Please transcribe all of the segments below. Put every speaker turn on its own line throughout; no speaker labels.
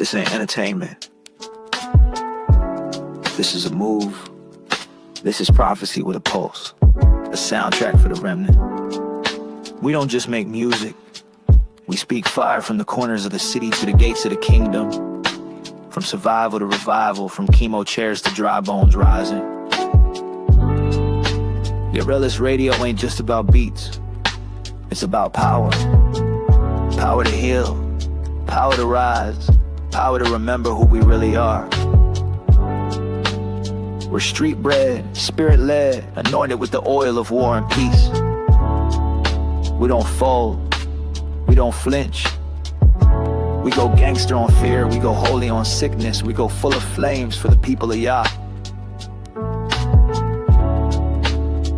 This ain't entertainment. This is a move. This is prophecy with a pulse. A soundtrack for the remnant. We don't just make music. We speak fire from the corners of the city to the gates of the kingdom. From survival to revival, from chemo chairs to dry bones rising. Guerrillas Radio ain't just about beats. It's about power. Power to heal. Power to rise. Power to remember who we really are. We're street bred, spirit led, anointed with the oil of war and peace. We don't fold. We don't flinch. We go gangster on fear. We go holy on sickness. We go full of flames for the people of Yah.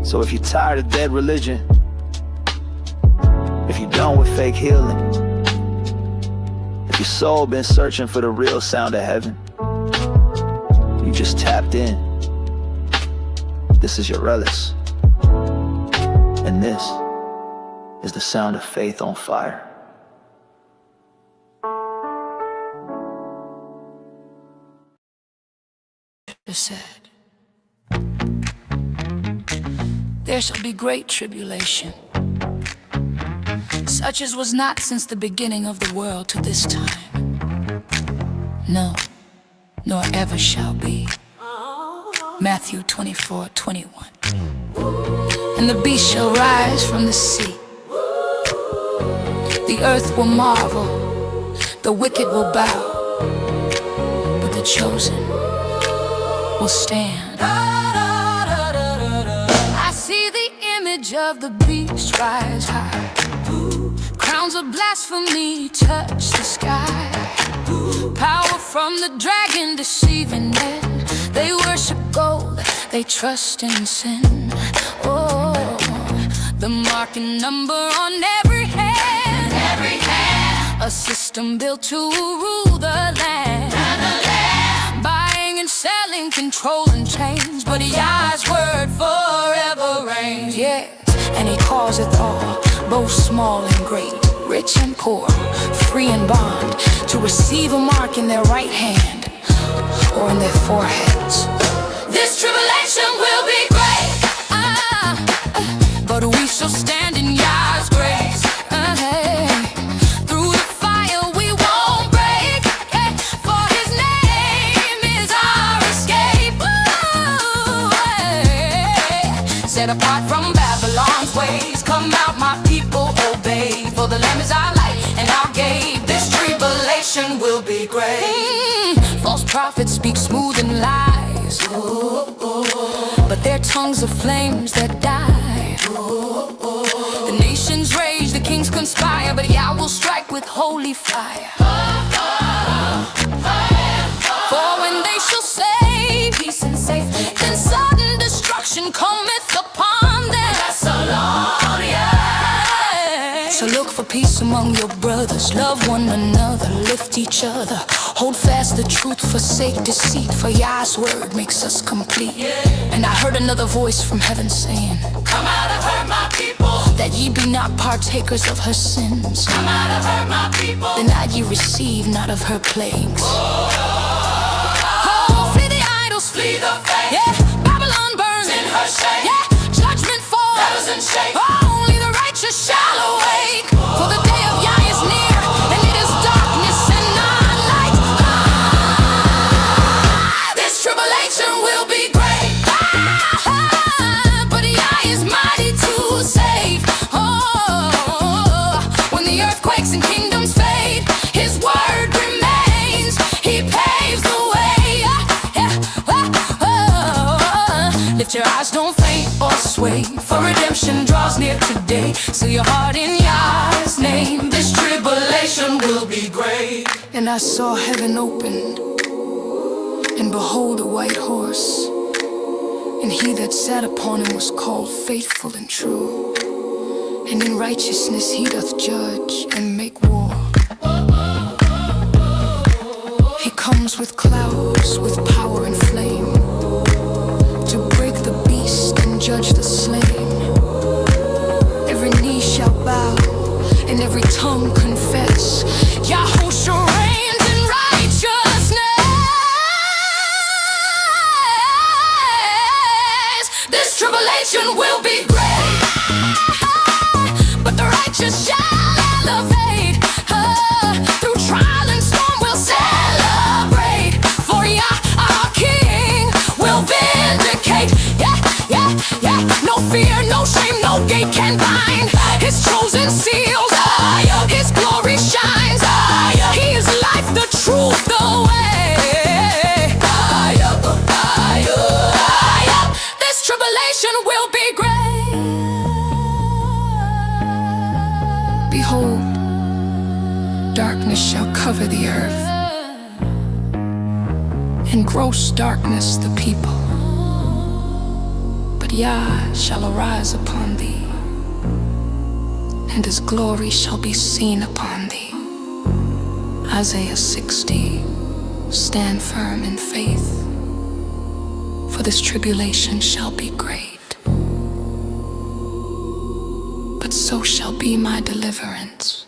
So if you're tired of dead religion, if you're done with fake healing, if your soul been searching for the real sound of heaven, you just tapped in. This is your Relis. And this is the sound of faith on fire.
Said, there shall be great tribulation, such as was not since the beginning of the world to this time. No, nor ever shall be. Matthew 24:21. And the beast shall rise from the sea. The earth will marvel, the wicked will bow, but the chosen will stand. I see the image of the beast rise high. Crowns of blasphemy touch the sky. Power from the dragon deceiving men. They worship gold, they trust in sin. Oh, the mark and number on every hand. A system built to rule the land. Buying and selling, controlling chains, but Yah's word forever reigns. Yes, and he causeth all, both small and great, rich and poor, free and bond, to receive a mark in their right hand or in their foreheads. This tribulation will be great, but we shall stand in Yah's grace. Through the fire we won't break, for his name is our escape. Set apart from Babylon's ways, come out my people, obey. For the Lamb is our light and our gate. This tribulation will be great. False prophets speak smooth and lies, but their tongues are flames that die. The nations rage, the kings conspire, but Yah will strike with holy fire. For when they shall say peace and safety, then sudden destruction cometh upon them. So look for peace among your brothers. Love one another, lift each other. Hold fast the truth, forsake deceit, for Yah's word makes us complete. And I heard another voice from heaven saying, come out of her, my people, that ye be not partakers of her sins. Come out of her, my people, then that ye receive not of her plagues. Oh, flee the idols, flee the faith. Yeah, Babylon burns in her shame. Yeah, judgment falls, rattles and shakes. Only the righteous shall awake. For the day of Yah is near, and it is darkness and not light. This tribulation will be great, but Yah is mighty to save. Oh, when the earthquakes and kingdoms fade, his word remains. He paves the way. Lift your eyes, don't faint or sway, for redemption draws near today. Seal your heart in Yah's name. This tribulation will be great. And I saw heaven opened, and behold a white horse, and he that sat upon him was called Faithful and True, and in righteousness he doth judge and make war. He comes with clouds, with power and flame, to break the beast and judge the slain. Every knee shall bow and every tongue confess, Yahushua reigns in righteousness. tribulation will be great, but the righteous shall elevate. Through trial and storm we'll celebrate, for Yah, our King, will vindicate. Yeah, yeah, yeah. No fear, no shame, no gate can bind His chosen seals. His glory shines. He is life, the truth, the way. This tribulation will be great. Behold, darkness shall cover the earth, and gross darkness the people. But Yah shall arise upon thee, and His glory shall be seen upon thee. Isaiah 60. Stand firm in faith, for this tribulation shall be great, but so shall be my deliverance.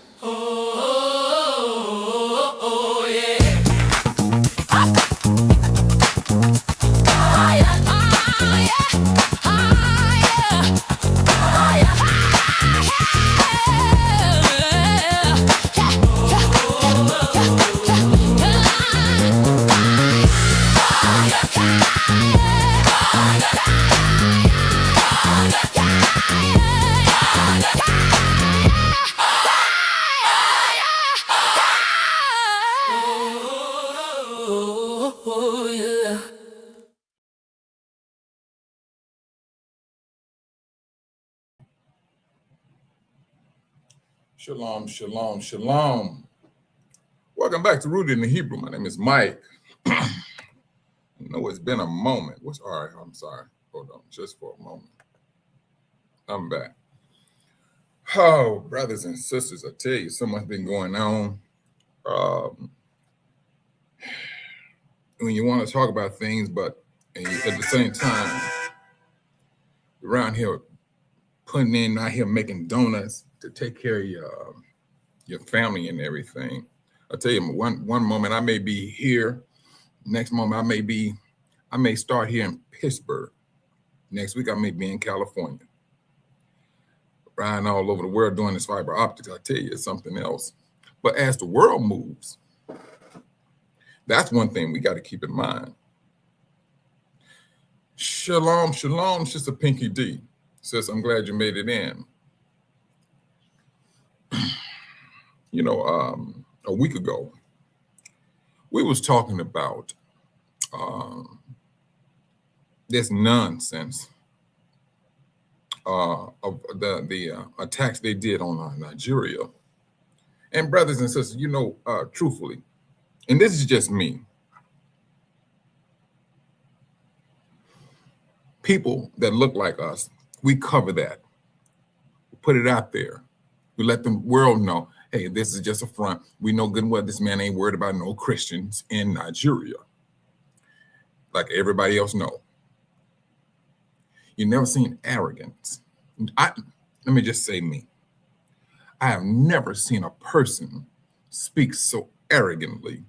Shalom, shalom, shalom. Welcome back to Rooted in the Hebrew. My name is Mike. I know it's been a moment. All right, I'm sorry. Hold on just for a moment. I'm back. Oh, brothers and sisters, I tell you, so much been going on. When you want to talk about things, but at the same time, around here putting in, out here making donuts to take care of your family and everything. I'll tell you, one moment I may be here, next moment I may start here in Pittsburgh. Next week I may be in California. Riding all over the world doing this fiber optics, I tell you, it's something else. But as the world moves, that's one thing we got to keep in mind. Shalom, shalom, Sister Pinky D. Sis, I'm glad you made it in. You know, a week ago, we was talking about this nonsense of the attacks they did on Nigeria. And brothers and sisters, you know, truthfully, and this is just me, people that look like us, we cover that, we put it out there, we let the world know, hey, this is just a front. We know good and well this man ain't worried about no Christians in Nigeria, like everybody else know. You never seen arrogance. Let me just say me. I have never seen a person speak so arrogantly,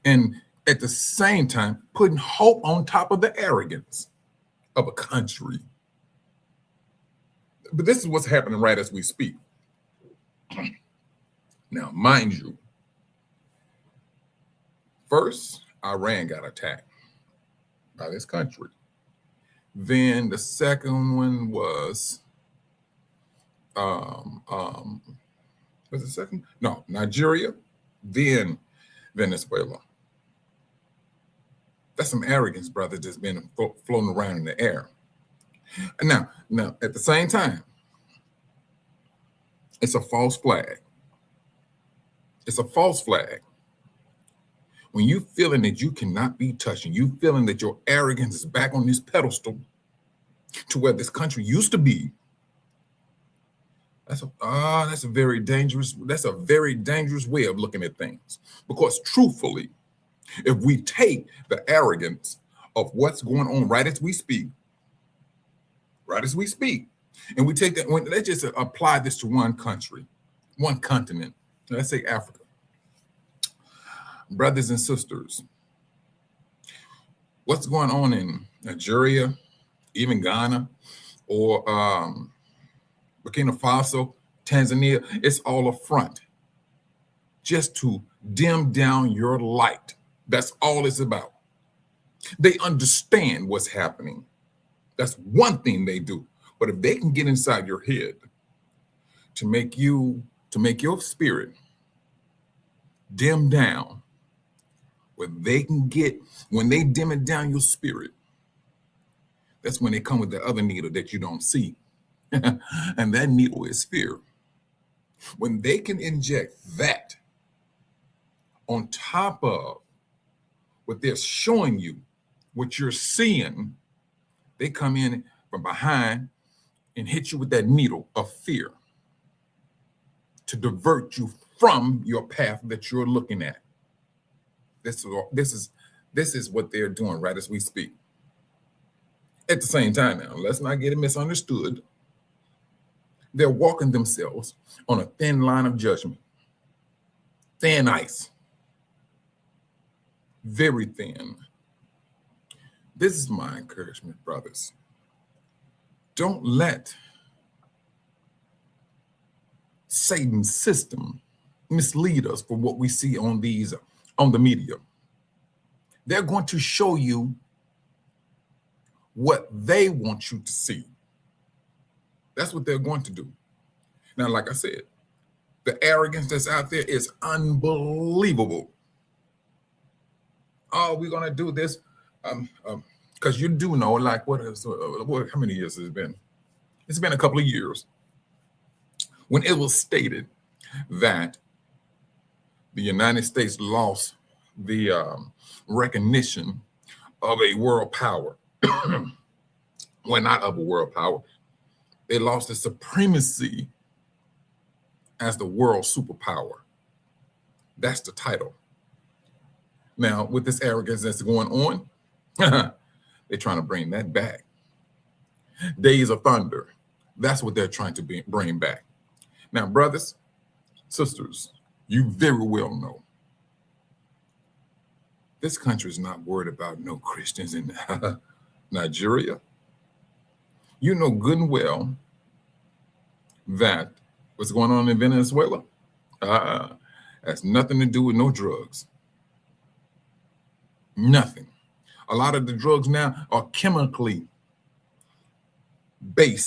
and at the same time putting hope on top of the arrogance of a country. But this is what's happening right as we speak. Now, mind you, first, Iran got attacked by this country. Then the second one was, was the second? No, Nigeria, then Venezuela. That's some arrogance, brother, just been floating around in the air. Now, at the same time, it's a false flag. It's a false flag. When you feeling that you cannot be touched, and you feeling that your arrogance is back on this pedestal to where this country used to be, that's a very dangerous way of looking at things. Because truthfully, if we take the arrogance of what's going on right as we speak, and we take that, let's just apply this to one country, one continent, let's say Africa. Brothers and sisters, what's going on in Nigeria, even Ghana or Burkina Faso, Tanzania, it's all a front just to dim down your light. That's all it's about. They understand what's happening. That's one thing they do. But if they can get inside your head to make your spirit dim down, when they dim it down your spirit, that's when they come with the other needle that you don't see. And that needle is fear. When they can inject that on top of what they're showing you, what you're seeing, they come in from behind and hit you with that needle of fear to divert you from your path that you're looking at. This is what they're doing right as we speak. At the same time, now, let's not get it misunderstood. They're walking themselves on a thin line of judgment. Thin ice. Very thin. This is my encouragement, brothers. Don't let Satan's system mislead us for what we see on the media. They're going to show you what they want you to see. That's what they're going to do. Now, like I said, the arrogance that's out there is unbelievable. Oh, we're going to do this. Because you do know, like, how many years has it been? It's been a couple of years when it was stated that the United States lost the recognition of a world power. Well, not of a world power. They lost the supremacy as the world superpower. That's the title. Now, with this arrogance that's going on, they're trying to bring that back. Days of thunder. That's what they're trying to bring back. Now, brothers, sisters, you very well know this country is not worried about no Christians in Nigeria. You know good and well that what's going on in Venezuela has nothing to do with no drugs. Nothing. A lot of the drugs now are chemically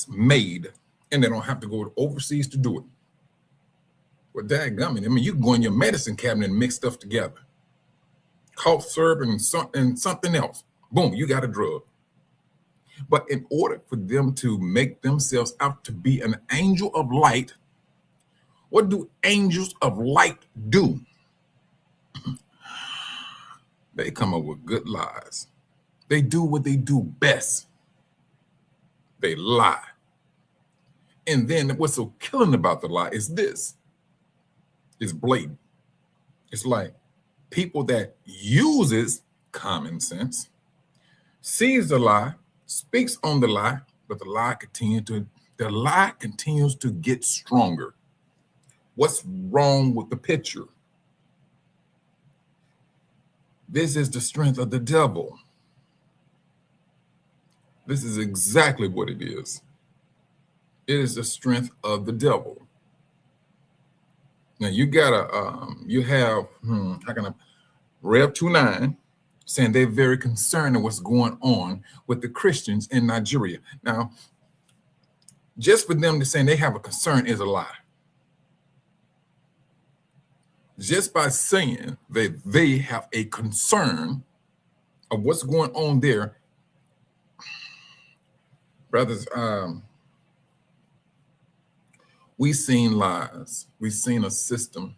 made, and they don't have to go overseas to do it. Well, dadgummit, I mean, you can go in your medicine cabinet and mix stuff together. Cough syrup and something else. Boom, you got a drug. But in order for them to make themselves out to be an angel of light, what do angels of light do? They come up with good lies. They do what they do best. They lie. And then what's so killing about the lie is this. It's blatant. It's like people that uses common sense, sees the lie, speaks on the lie, but the lie continues to get stronger. What's wrong with the picture? This is the strength of the devil. This is exactly what it is. It is the strength of the devil. Now you have Rev 2:9 saying they're very concerned of what's going on with the Christians in Nigeria. Now, just for them to say they have a concern is a lie. Just by saying that they have a concern of what's going on there, brothers, we've seen lies. We've seen a system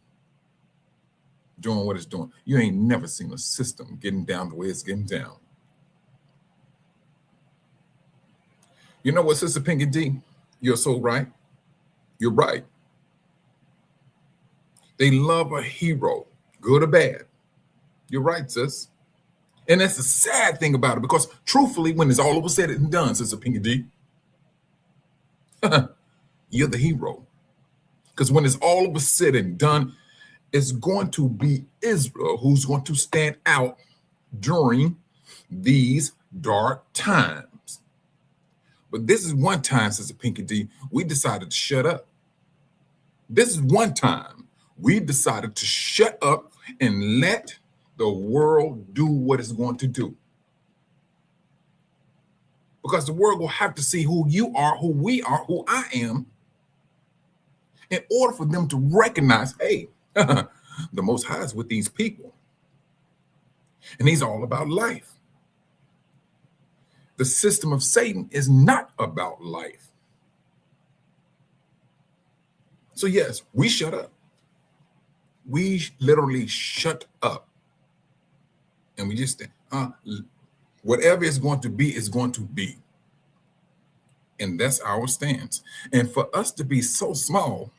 doing what it's doing. You ain't never seen a system getting down the way it's getting down. You know what, Sister Pinky D? You're so right. You're right. They love a hero, good or bad. You're right, sis. And that's the sad thing about it, because truthfully, when it's all over said and done, Sister Pinky D, you're the hero. Because when it's all over said and done, it's going to be Israel who's going to stand out during these dark times. But this is one time, Sister Pinky D, we decided to shut up. This is one time we decided to shut up and let the world do what it's going to do. Because the world will have to see who you are, who we are, who I am, in order for them to recognize, hey, the Most High is with these people. And he's all about life. The system of Satan is not about life. So yes, we shut up. We literally shut up. And we just think, whatever it's going to be is going to be. And that's our stance. And for us to be so small,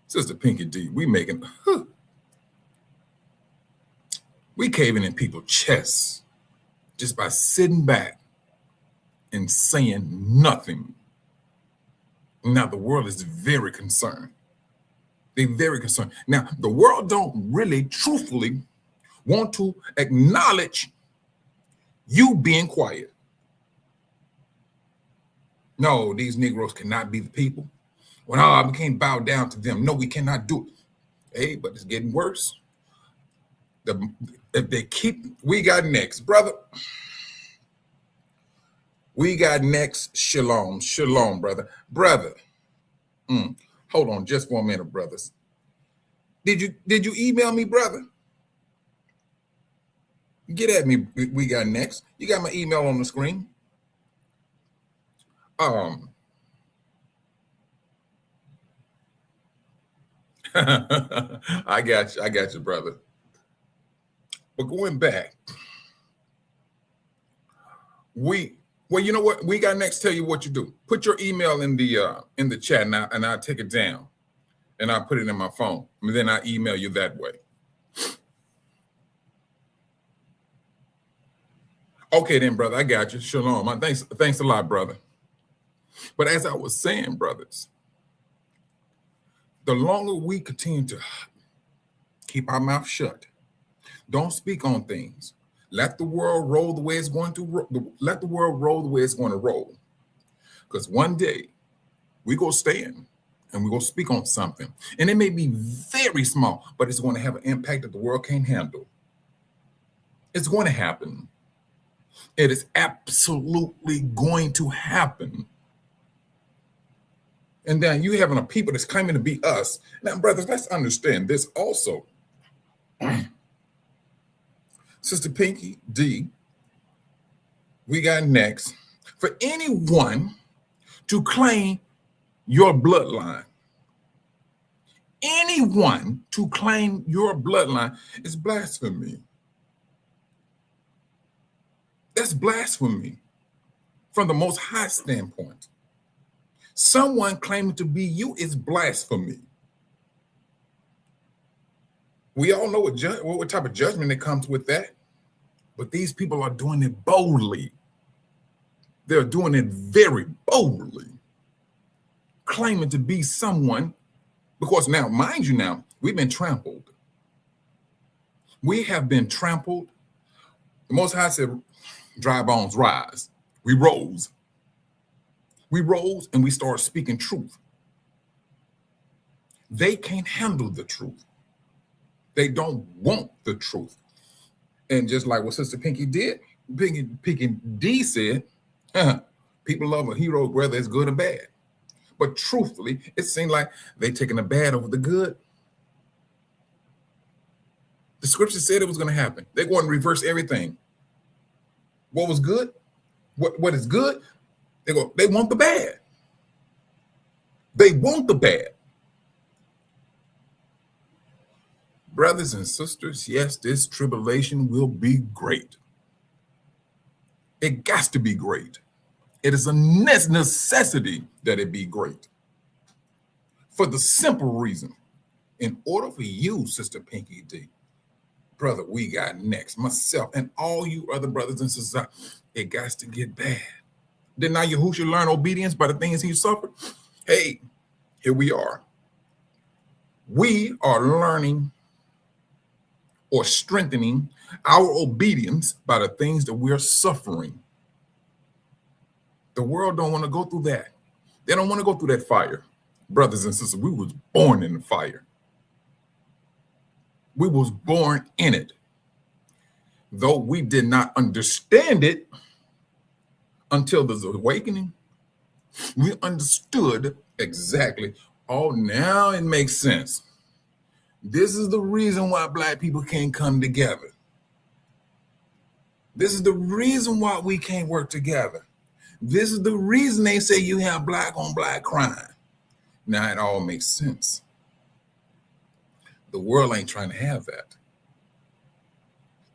Sister Pinky D, we caving in people's chests just by sitting back and saying nothing. Now the world is very concerned. They're very concerned. Now the world don't really truthfully want to acknowledge you being quiet. No, these Negroes cannot be the people. Well, no, we can't bow down to them. No, we cannot do it. Hey, but it's getting worse. If they keep, we got next, brother. We got next. Shalom, shalom, brother. Brother, hold on just for a minute, brothers. Did you email me, brother? Get at me. We got next. You got my email on the screen. I got you, brother. But going back, well, you know what? We got next. Tell you what you do. Put your email in the chat now, and I'll take it down, and I'll put it in my phone, and then I email you that way. Okay, then, brother. I got you. Shalom. Thanks a lot, brother. But as I was saying, brothers, the longer we continue to keep our mouth shut, don't speak on things. Let the world roll the way it's going to. Let the world roll the way it's going to roll. Because one day we go stand and we go speak on something, and it may be very small, but it's going to have an impact that the world can't handle. It's going to happen. It is absolutely going to happen. And then you having a people that's claiming to be us. Now, brothers, let's understand this also. Sister Pinky D, we got next. For anyone to claim your bloodline, anyone to claim your bloodline is blasphemy. That's blasphemy from the Most High standpoint. Someone claiming to be you is blasphemy. We all know what type of judgment that comes with that. But these people are doing it boldly. They're doing it very boldly, claiming to be someone. Because now, mind you now, we've been trampled. We have been trampled. The Most High said, dry bones rise. We rose. We rose and we started speaking truth. They can't handle the truth. They don't want the truth. And just like what Sister Pinky did, Pinky D said, people love a hero whether it's good or bad. But truthfully, it seemed like they taking the bad over the good. The scripture said it was going to happen. They're going to reverse everything. What was good? What is good? They want the bad. They want the bad. Brothers and sisters, yes, this tribulation will be great. It got to be great. It is a necessity that it be great. For the simple reason, in order for you, Sister Pinky D, brother, we got next, myself, and all you other brothers and sisters, it got to get bad. Did not Yahushua learn obedience by the things he suffered? Hey, here we are. We are learning or strengthening our obedience by the things that we're suffering. The world don't want to go through that. They don't want to go through that fire. Brothers and sisters, we was born in the fire. We was born in it. Though we did not understand it until this awakening, we understood exactly. Oh, now it makes sense. This is the reason why Black people can't come together. This is the reason why we can't work together. This is the reason they say you have Black on Black crime. Now it all makes sense. The world ain't trying to have that.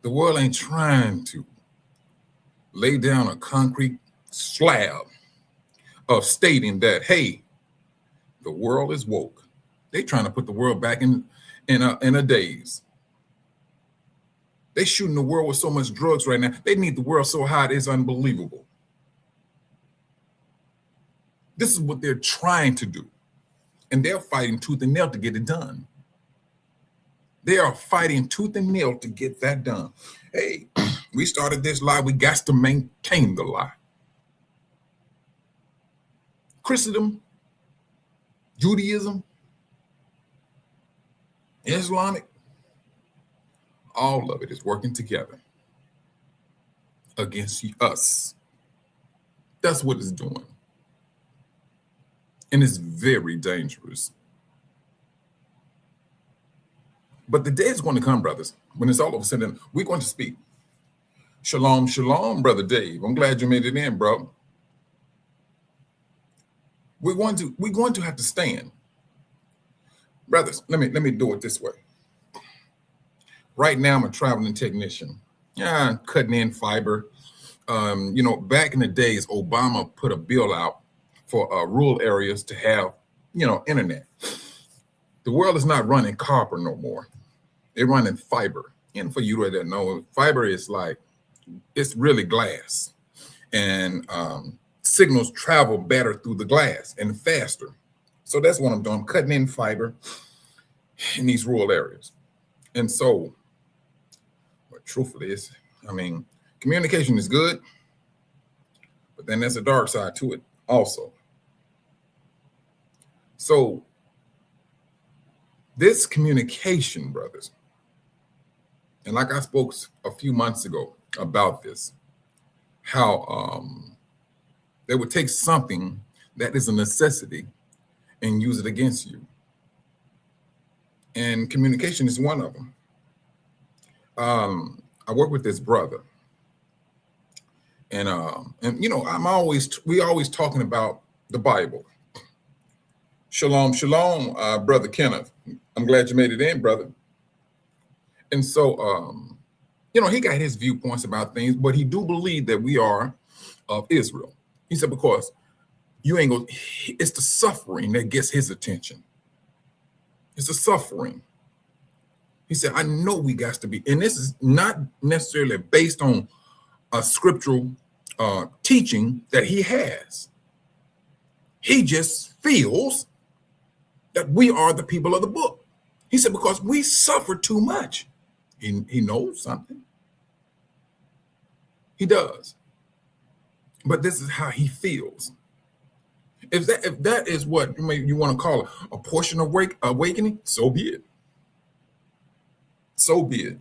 The world ain't trying to lay down a concrete slab of stating that, hey, the world is woke. They trying to put the world back in a daze. They shooting the world with so much drugs right now. They need the world so hot it's unbelievable. This is what they're trying to do. And they're fighting tooth and nail to get it done. They are fighting tooth and nail to get that done. Hey, we started this lie. We got to maintain the lie. Christendom, Judaism, Islamic, all of it is working together against us. That's what it's doing. And it's very dangerous. But the day is going to come, brothers, when it's all of a sudden, we're going to speak. Shalom, shalom, Brother Dave. I'm glad you made it in, bro. We're going to have to stand. Brothers, let me do it this way. Right now, I'm a traveling technician. Yeah, cutting in fiber. Back in the days, Obama put a bill out for rural areas to have, internet. The world is not running copper no more. They're running fiber. And for you that know, fiber is it's really glass. And signals travel better through the glass and faster. So that's what I'm doing. I'm cutting in fiber in these rural areas. And so, but truthfully, communication is good, but then there's a dark side to it also. So this communication, brothers, and like I spoke a few months ago about this, how they would take something that is a necessity and use it against you. And communication is one of them. I work with this brother, and we always talking about the Bible. Shalom, shalom, Brother Kenneth. I'm glad you made it in, brother. And so, he got his viewpoints about things, but he do believe that we are of Israel. He said, because it's the suffering that gets his attention. It's the suffering. He said, I know we got to be, and this is not necessarily based on a scriptural teaching that he has. He just feels that we are the people of the book. He said, because we suffer too much. He knows something. He does. But this is how he feels. If that is what you want to call a portion of awakening, so be it. So be it.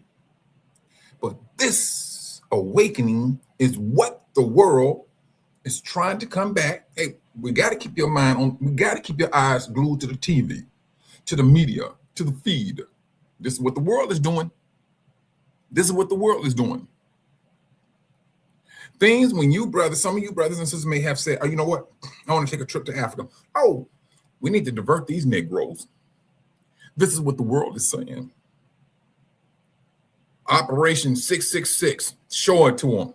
But this awakening is what the world is trying to come back. Hey, we got to keep your mind on, we got to keep your eyes glued to the TV, to the media, to the feed. This is what the world is doing. This is what the world is doing. Things when some of you brothers and sisters may have said, oh, you know what? I want to take a trip to Africa. Oh, we need to divert these Negroes. This is what the world is saying. Operation 666, show it to them.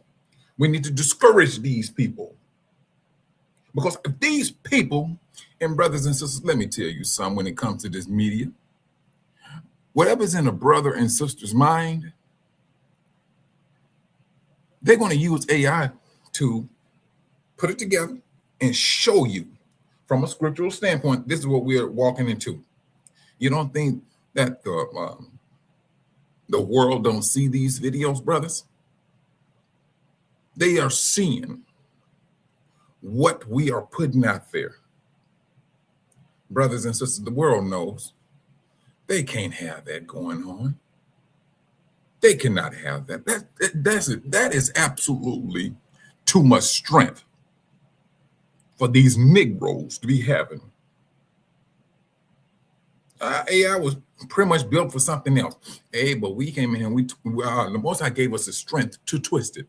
We need to discourage these people. Because if these people, and brothers and sisters, let me tell you something when it comes to this media, whatever's in a brother and sister's mind, they're going to use AI to put it together and show you from a scriptural standpoint, this is what we're walking into. You don't think that the world don't see these videos, brothers? They are seeing what we are putting out there. Brothers and sisters, the world knows they can't have that going on. They cannot have that. That is absolutely too much strength for these Negroes to be having. AI was pretty much built for something else. Hey, but we came in and the Most High gave us the strength to twist it.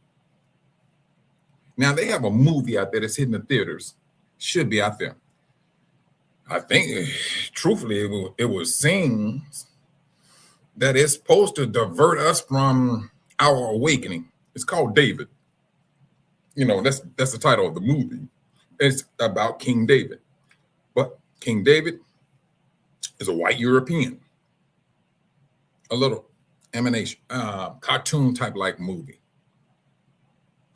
Now they have a movie out there that's hitting the theaters. Should be out there. I think, truthfully, it was scenes that is supposed to divert us from our awakening. It's called David. You know, that's the title of the movie. It's about King David. But King David is a white European. A little emanation, cartoon type like movie.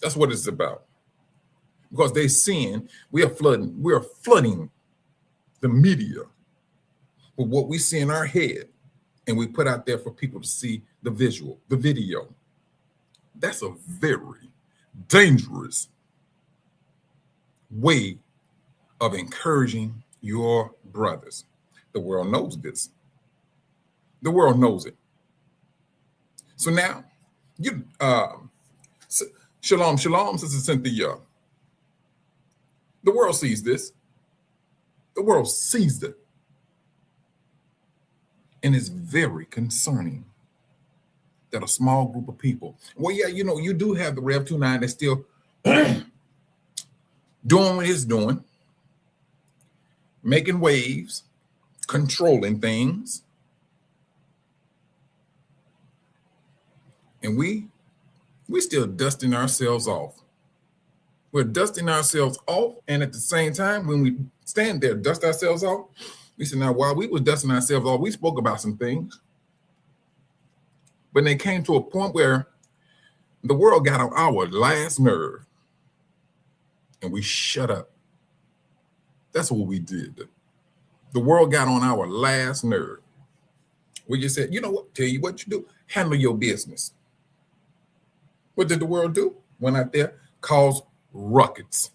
That's what it's about. Because they're seeing, we are flooding the media with what we see in our head, and we put out there for people to see the visual, the video. That's a very dangerous way of encouraging your brothers. The world knows this. The world knows it. So now, shalom, Sister Cynthia. The world sees this. The world sees it. And it's very concerning that a small group of people, well, yeah, you know, you do have the Rev 29 that's still doing what it's doing, making waves, controlling things. And we still dusting ourselves off. We're dusting ourselves off, and at the same time, when we stand there, dust ourselves off, we said, now, while we were dusting ourselves off, we spoke about some things. But they came to a point where the world got on our last nerve, and we shut up. That's what we did. The world got on our last nerve. We just said, you know what? Tell you what you do. Handle your business. What did the world do? Went out there, caused ruckus.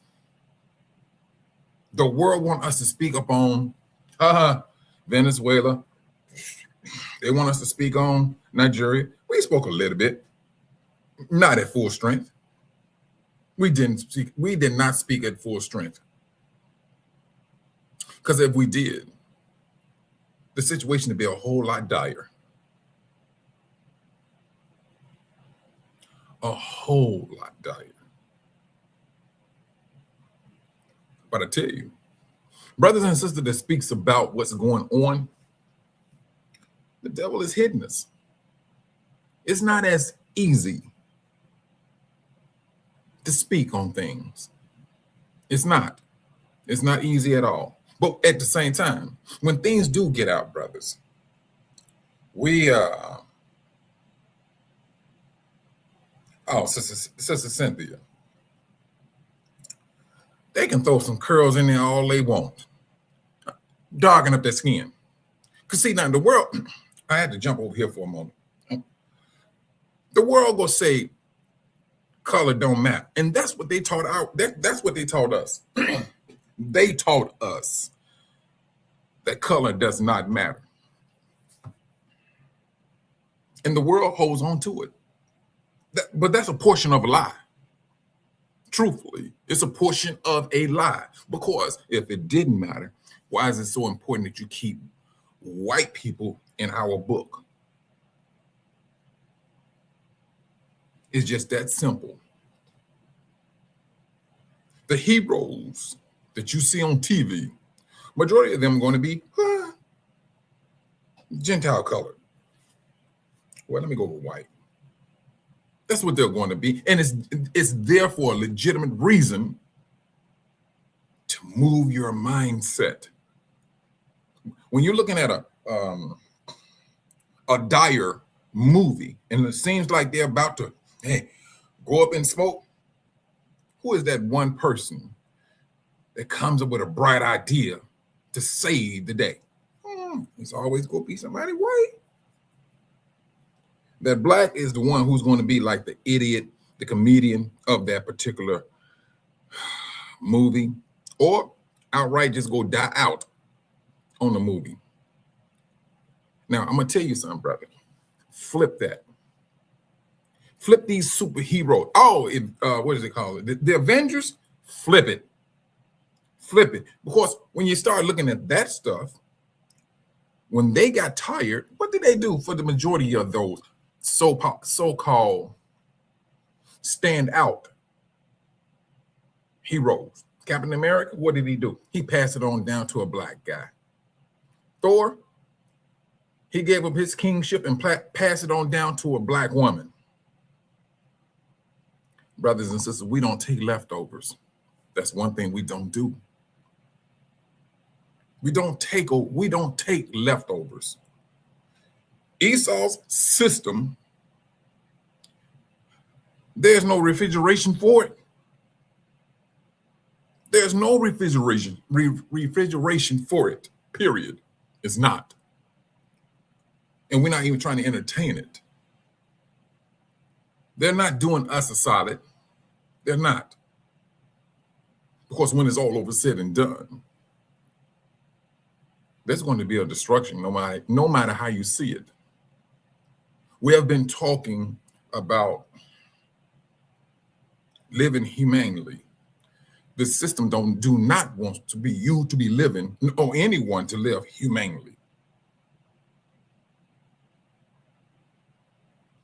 The world want us to speak up on Venezuela. They want us to speak on Nigeria. We spoke a little bit, not at full strength. We did not speak at full strength. Because if we did, the situation would be a whole lot dire. A whole lot dire. But I tell you, brothers and sisters that speaks about what's going on, the devil is hidden us. It's not as easy to speak on things. It's not. It's not easy at all. But at the same time, when things do get out, brothers, Sister Cynthia, they can throw some curls in there all they want, darken up their skin. Because see, now the world, I had to jump over here for a moment. The world will say color don't matter. And that's what they taught out. That's what they taught us. They taught us that color does not matter. And the world holds on to it. But that's a portion of a lie. Truthfully, it's a portion of a lie. Because if it didn't matter, why is it so important that you keep white people in our book? It's just that simple. The heroes that you see on TV, majority of them are going to be Gentile colored. Well, let me go with white. That's what they're going to be. And it's there for a legitimate reason to move your mindset. When you're looking at a dire movie and it seems like they're about to go up in smoke, who is that one person that comes up with a bright idea to save the day? It's always going to be somebody white. That black is the one who's going to be like the idiot, the comedian of that particular movie, or outright just go die out on the movie. Now, I'm going to tell you something, brother. Flip that. Flip these superheroes. Oh, what is it called? The Avengers? Flip it. Flip it. Because when you start looking at that stuff, when they got tired, what did they do for the majority of those so-called stand-out heroes? Captain America, what did he do? He passed it on down to a black guy. Thor, he gave up his kingship and passed it on down to a black woman. Brothers and sisters, we don't take leftovers. That's one thing we don't do. We don't take leftovers. Esau's system, there's no refrigeration for it. There's no refrigeration for it, period. It's not. And we're not even trying to entertain it. They're not doing us a solid. They're not. Because when it's all over said and done, there's going to be a destruction no matter how you see it. We have been talking about living humanely. The system do not want to be you to be living, or anyone to live humanely.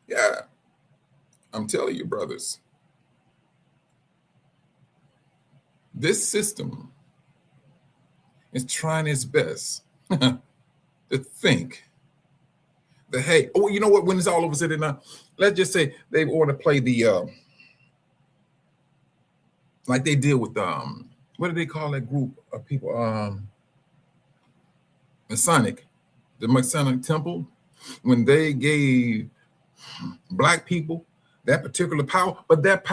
Yeah, I'm telling you, brothers, this system is trying its best to think that, hey, oh, you know what, when it's all over said and done, let's just say they want to play the, like they did with, what do they call that group of people? The Masonic Temple, when they gave black people that particular power, but that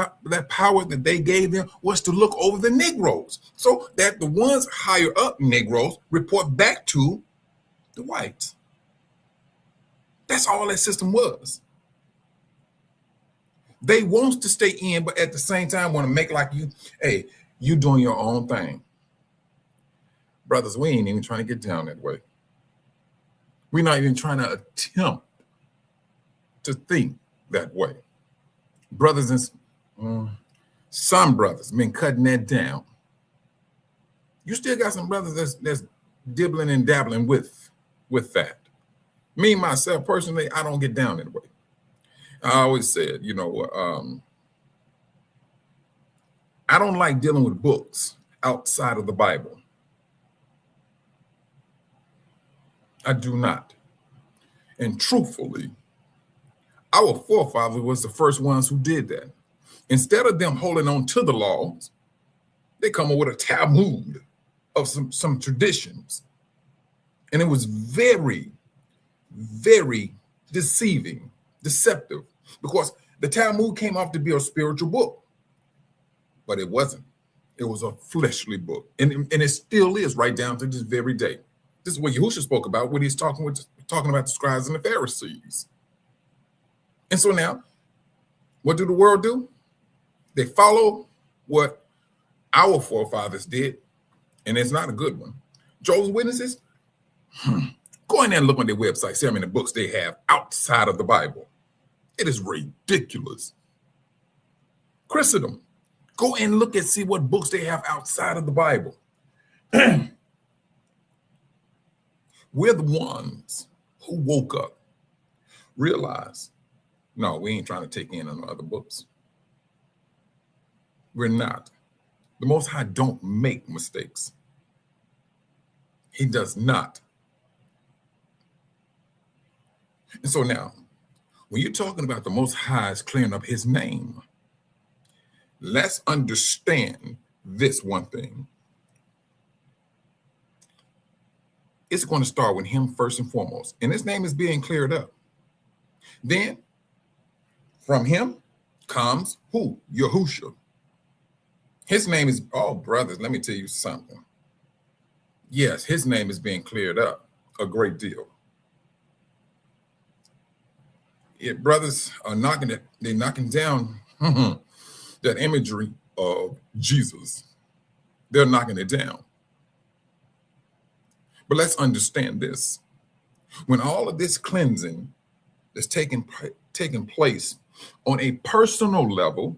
power that they gave them was to look over the Negroes, so that the ones higher up Negroes report back to the whites. That's all that system was. They want to stay in, but at the same time want to make like you doing your own thing. Brothers, we ain't even trying to get down that way. We're not even trying to attempt to think that way. Brothers and some brothers been cutting that down. You still got some brothers that's dibbling and dabbling with that. Me, myself, personally, I don't get down that way. I always said, I don't like dealing with books outside of the Bible. I do not. And truthfully, our forefathers was the first ones who did that. Instead of them holding on to the laws, they come up with a Talmud of some traditions. And it was very, very deceptive, because the Talmud came off to be a spiritual book, but it wasn't. It was a fleshly book. And it still is right down to this very day. This is what Yahushua spoke about when he's talking about the scribes and the Pharisees. And so now, what do the world do? They follow what our forefathers did, and it's not a good one. Jehovah's Witnesses, go in there and look on their website, see how many books they have outside of the Bible. It is ridiculous. Christendom, go and look and see what books they have outside of the Bible. We're the ones who woke up, realized, no, we ain't trying to take in on other books. We're not. The Most High don't make mistakes. He does not. And so now, when you're talking about the Most High's clearing up his name, let's understand this one thing. It's going to start with him first and foremost. And his name is being cleared up. Then from him comes who? Yahushua. His name is, oh, brothers, let me tell you something. Yes, his name is being cleared up a great deal. Brothers are they're knocking down that imagery of Jesus. They're knocking it down. But let's understand this. When all of this cleansing is taking place on a personal level,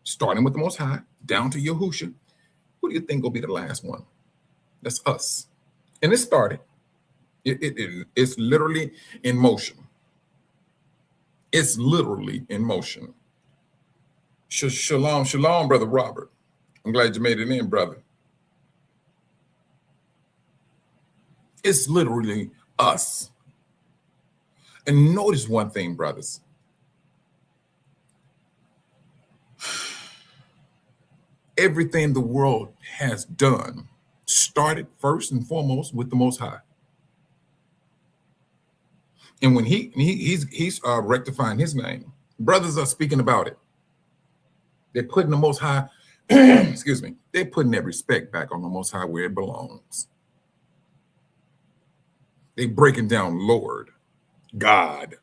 starting with the Most High, down to Yahushua, who do you think will be the last one? That's us. And it started. It's literally in motion. It's literally in motion. Shalom, shalom, Brother Robert. I'm glad you made it in, brother. It's literally us. And notice one thing, brothers. Everything the world has done started first and foremost with the Most High. And when he's rectifying his name, brothers are speaking about it. They're putting the Most High, excuse me, they're putting that respect back on the Most High where it belongs. They breaking down Lord, God.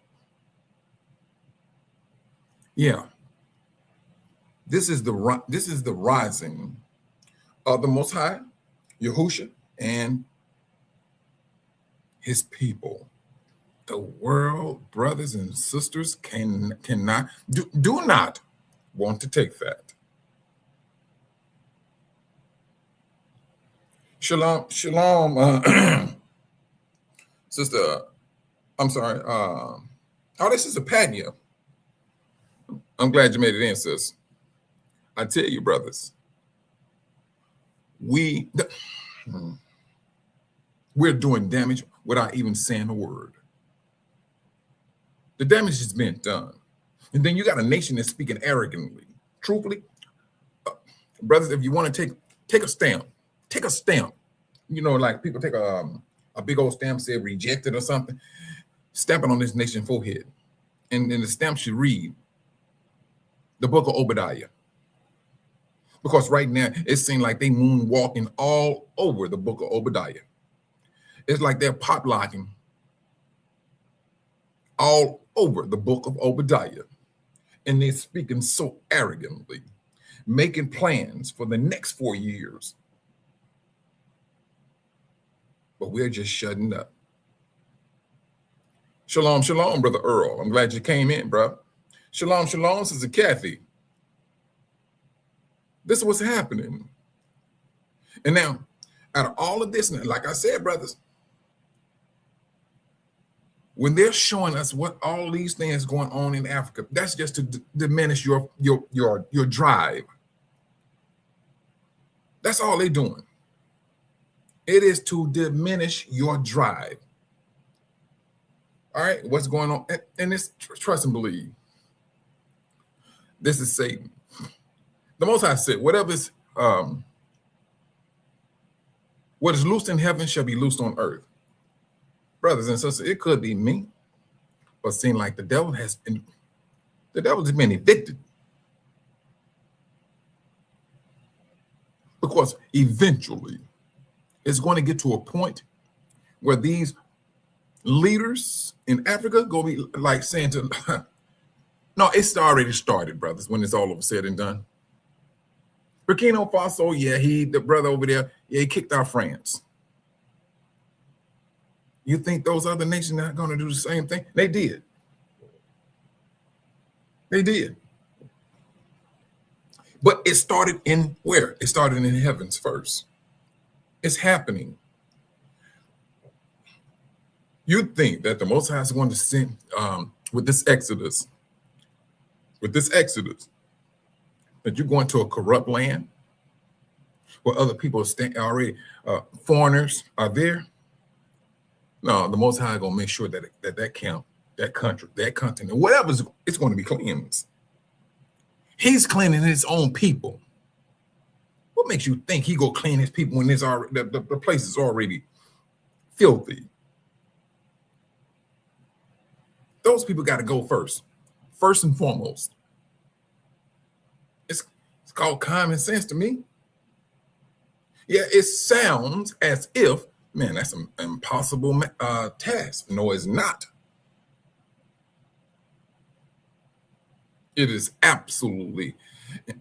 Yeah. This is the rising of the Most High, Yahushua, and his people. The world, brothers and sisters, cannot do not want to take that. Shalom, shalom, sister. I'm sorry. Oh, this is a Patnia. I'm glad you made it in, sis. I tell you, brothers, we're doing damage without even saying a word. The damage has been done. And then you got a nation that's speaking arrogantly. Truthfully, brothers, if you want to take a stamp. You know, like people take a big old stamp, say rejected or something, stamp it on this nation's forehead. And then the stamp should read the book of Obadiah. Because right now, it seems like they moonwalking all over the book of Obadiah. It's like they're pop-locking all over the book of Obadiah. And they're speaking so arrogantly, making plans for the next 4 years. But we're just shutting up. Shalom, shalom, Brother Earl. I'm glad you came in, bro. Shalom, shalom, Sister Kathy. This is what's happening. And now, out of all of this, like I said, brothers, when they're showing us what all these things going on in Africa, that's just to diminish your drive. That's all they're doing. It is to diminish your drive. All right, what's going on? And it's trust and believe. This is Satan. The Most High said, what is loosed in heaven shall be loosed on earth. Brothers and sisters, it could be me, but seem like the devil has been evicted. Because eventually it's going to get to a point where these leaders in Africa go be like saying to, no, it's already started, brothers, when it's all over said and done. Burkina Faso, the brother over there, he kicked out France. You think those other nations are going to do the same thing? They did. They did. But it started in where? It started in heavens first. It's happening. You think that the Most High is going to send with this exodus, that you're going to a corrupt land where other people already foreigners are there? No, the Most High is going to make sure that camp, that country, that continent, whatever, it's going to be cleansed. He's cleaning his own people. What makes you think he go clean his people when there's already the place is already filthy? Those people got to go first and foremost. It's called common sense to me. Yeah, it sounds as if, man, that's an impossible task. No, it's not. It is absolutely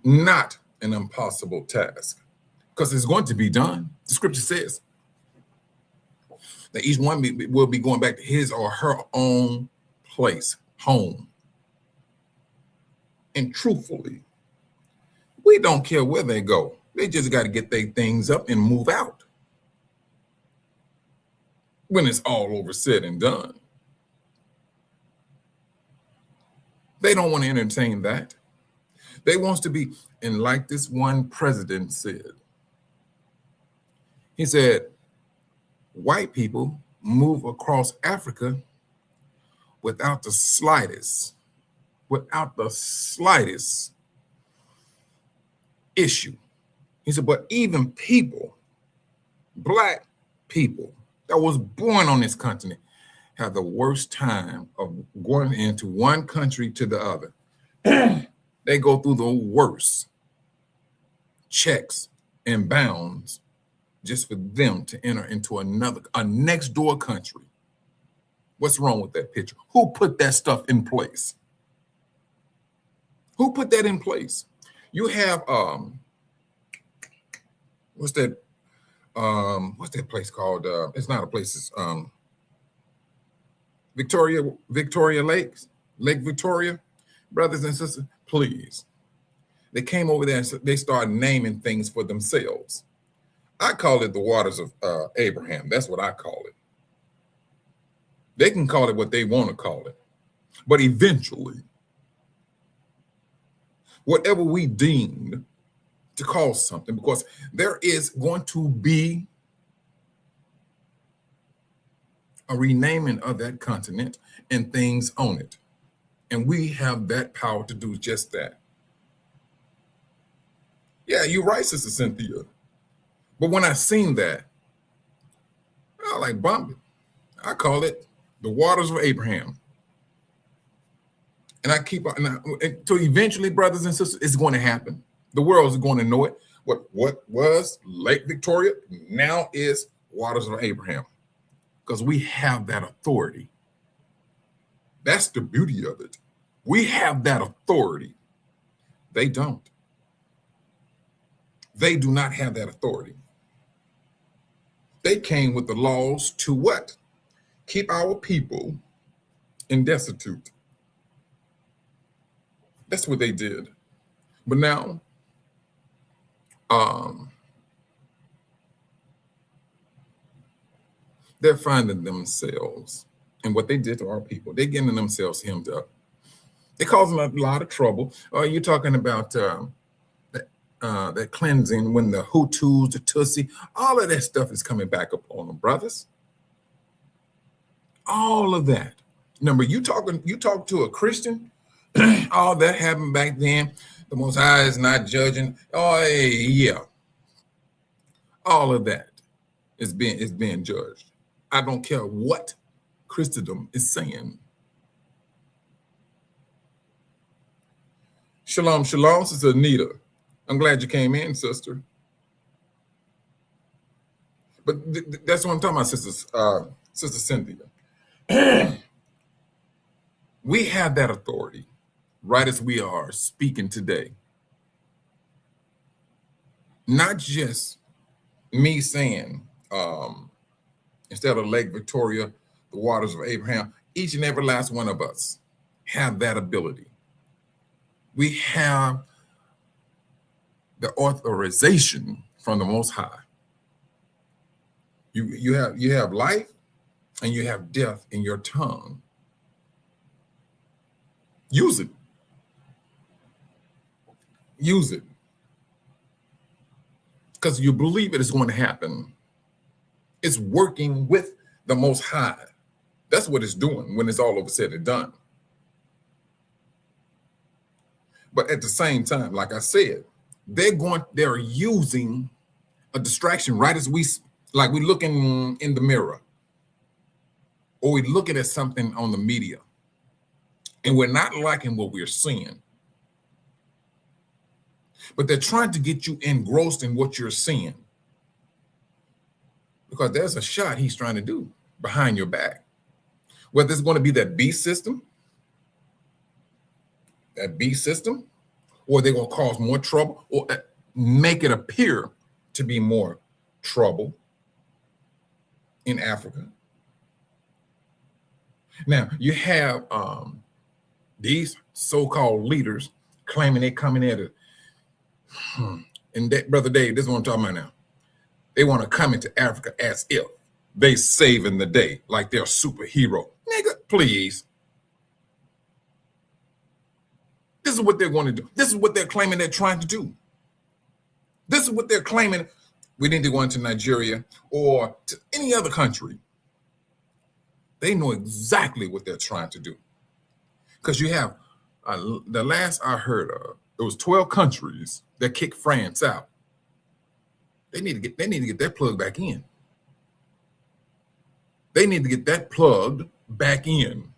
not an impossible task. because it's going to be done. The scripture says that each one will be going back to his or her own place, home. And truthfully, we don't care where they go. They just got to get their things up and move out when it's all over, said and done. They don't want to entertain that. They want to be, and like this one president said, he said, white people move across Africa without the slightest issue. He said, but even people, black people that was born on this continent, have the worst time of going into one country to the other. They go through the worst checks and bounds just for them to enter into a next door country. What's wrong with that picture? Who put that stuff in place? Who put that in place? You have what's that place called? It's not a place. It's Victoria Lake Victoria. Brothers and sisters, please. They came over there and they started naming things for themselves. I call it the waters of Abraham. That's what I call it. They can call it what they want to call it. But eventually, whatever we deemed to call something, because there is going to be a renaming of that continent and things on it. And we have that power to do just that. Yeah, you're right, Sister Cynthia. But when I seen that, I like bumped it. I call it the waters of Abraham. And I keep on, until eventually, brothers and sisters, it's going to happen. The world is going to know it. What was Lake Victoria now is waters of Abraham, because we have that authority. That's the beauty of it. We have that authority. They don't. They do not have that authority. They came with the laws to what? Keep our people in destitute. That's what they did. But now, they're finding themselves, and what they did to our people, they're getting themselves hemmed up. They're causing a lot of trouble. You're talking about that cleansing when the Hutus, the Tutsi, all of that stuff is coming back up on them, brothers. All of that. Remember, you talk to a Christian, all that happened back then. The Most High is not judging. Oh, yeah. All of that is being judged. I don't care what Christendom is saying. Shalom, shalom, Sister Anita. I'm glad you came in, sister. But that's what I'm talking about, Sister Cynthia. We have that authority, right as we are speaking today. Not just me saying, instead of Lake Victoria, the waters of Abraham, each and every last one of us have that ability. We have the authorization from the Most High. You have life and you have death in your tongue. Use it. Use it. Because you believe it is going to happen. It's working with the Most High. That's what it's doing when it's all over said and done. But at the same time, like I said, they're using a distraction right as we're looking in the mirror, or we're looking at something on the media, and we're not liking what we're seeing. But they're trying to get you engrossed in what you're seeing, because there's a shot he's trying to do behind your back. Whether it's going to be that beast system, or they're going to cause more trouble, or make it appear to be more trouble in Africa. Now, you have these so-called leaders claiming they're coming at it. And that, Brother Dave, this is what I'm talking about now. They want to come into Africa as if they saving the day, like they're a superhero. Nigga, please. This is what they're going to do. This is what they're claiming they're trying to do. This is what they're claiming. We need to go into Nigeria or to any other country. They know exactly what they're trying to do. Because you have, the last I heard of, it was 12 countries that kicked France out. They need to get that plug back in. They need to get that plugged back in.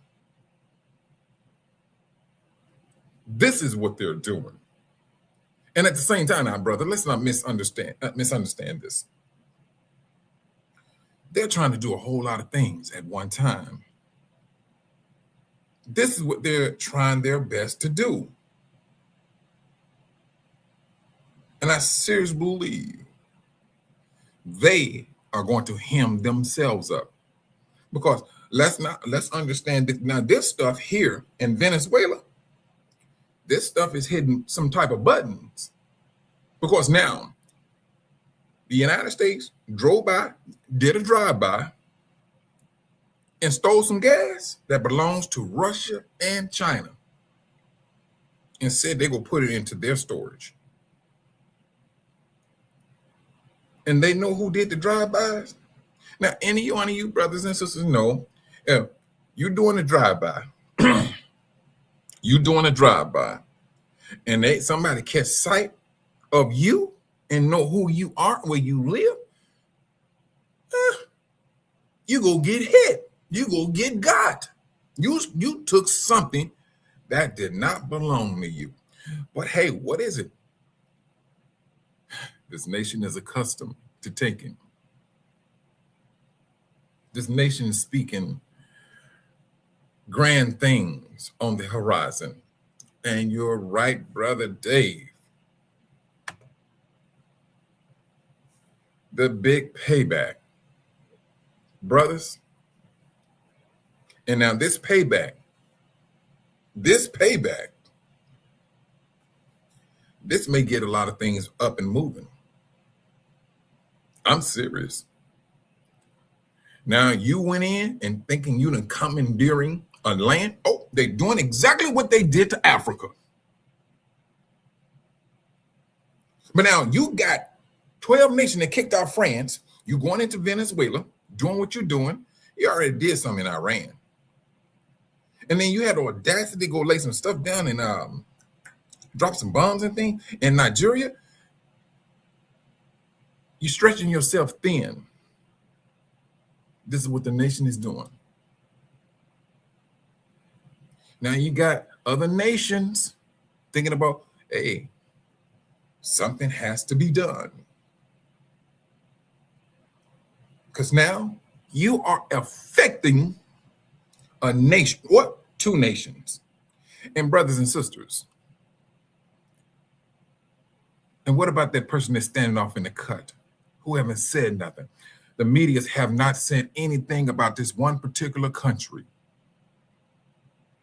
This is what they're doing. And at the same time, now, brother, let's not misunderstand this. They're trying to do a whole lot of things at one time. This is what they're trying their best to do. And I seriously believe they are going to hem themselves up. Because let's understand that now this stuff here in Venezuela, this stuff is hitting some type of buttons. Because now the United States drove by, did a drive-by, and stole some gas that belongs to Russia and China and said they will put it into their storage. And they know who did the drive-bys? Now, any one of you brothers and sisters know, if you're doing a drive-by, and somebody catch sight of you and know who you are, where you live, you go get hit. You go get got. You took something that did not belong to you. But hey, what is it? This nation is accustomed to taking. This nation is speaking grand things on the horizon. And you're right, Brother Dave. The big payback. Brothers, and now this payback, this may get a lot of things up and moving. I'm serious. Now you went in and thinking you done commandeering a land. Oh, they're doing exactly what they did to Africa. But now you got 12 nations that kicked out France. You going into Venezuela, doing what you're doing. You already did something in Iran. And then you had the audacity to go lay some stuff down and drop some bombs and things. In Nigeria, you're stretching yourself thin. This is what the nation is doing. Now you got other nations thinking about, hey, something has to be done. Because now you are affecting a nation. What? Two nations. And brothers and sisters. And what about that person that's standing off in the cut who haven't said nothing? The medias have not said anything about this one particular country.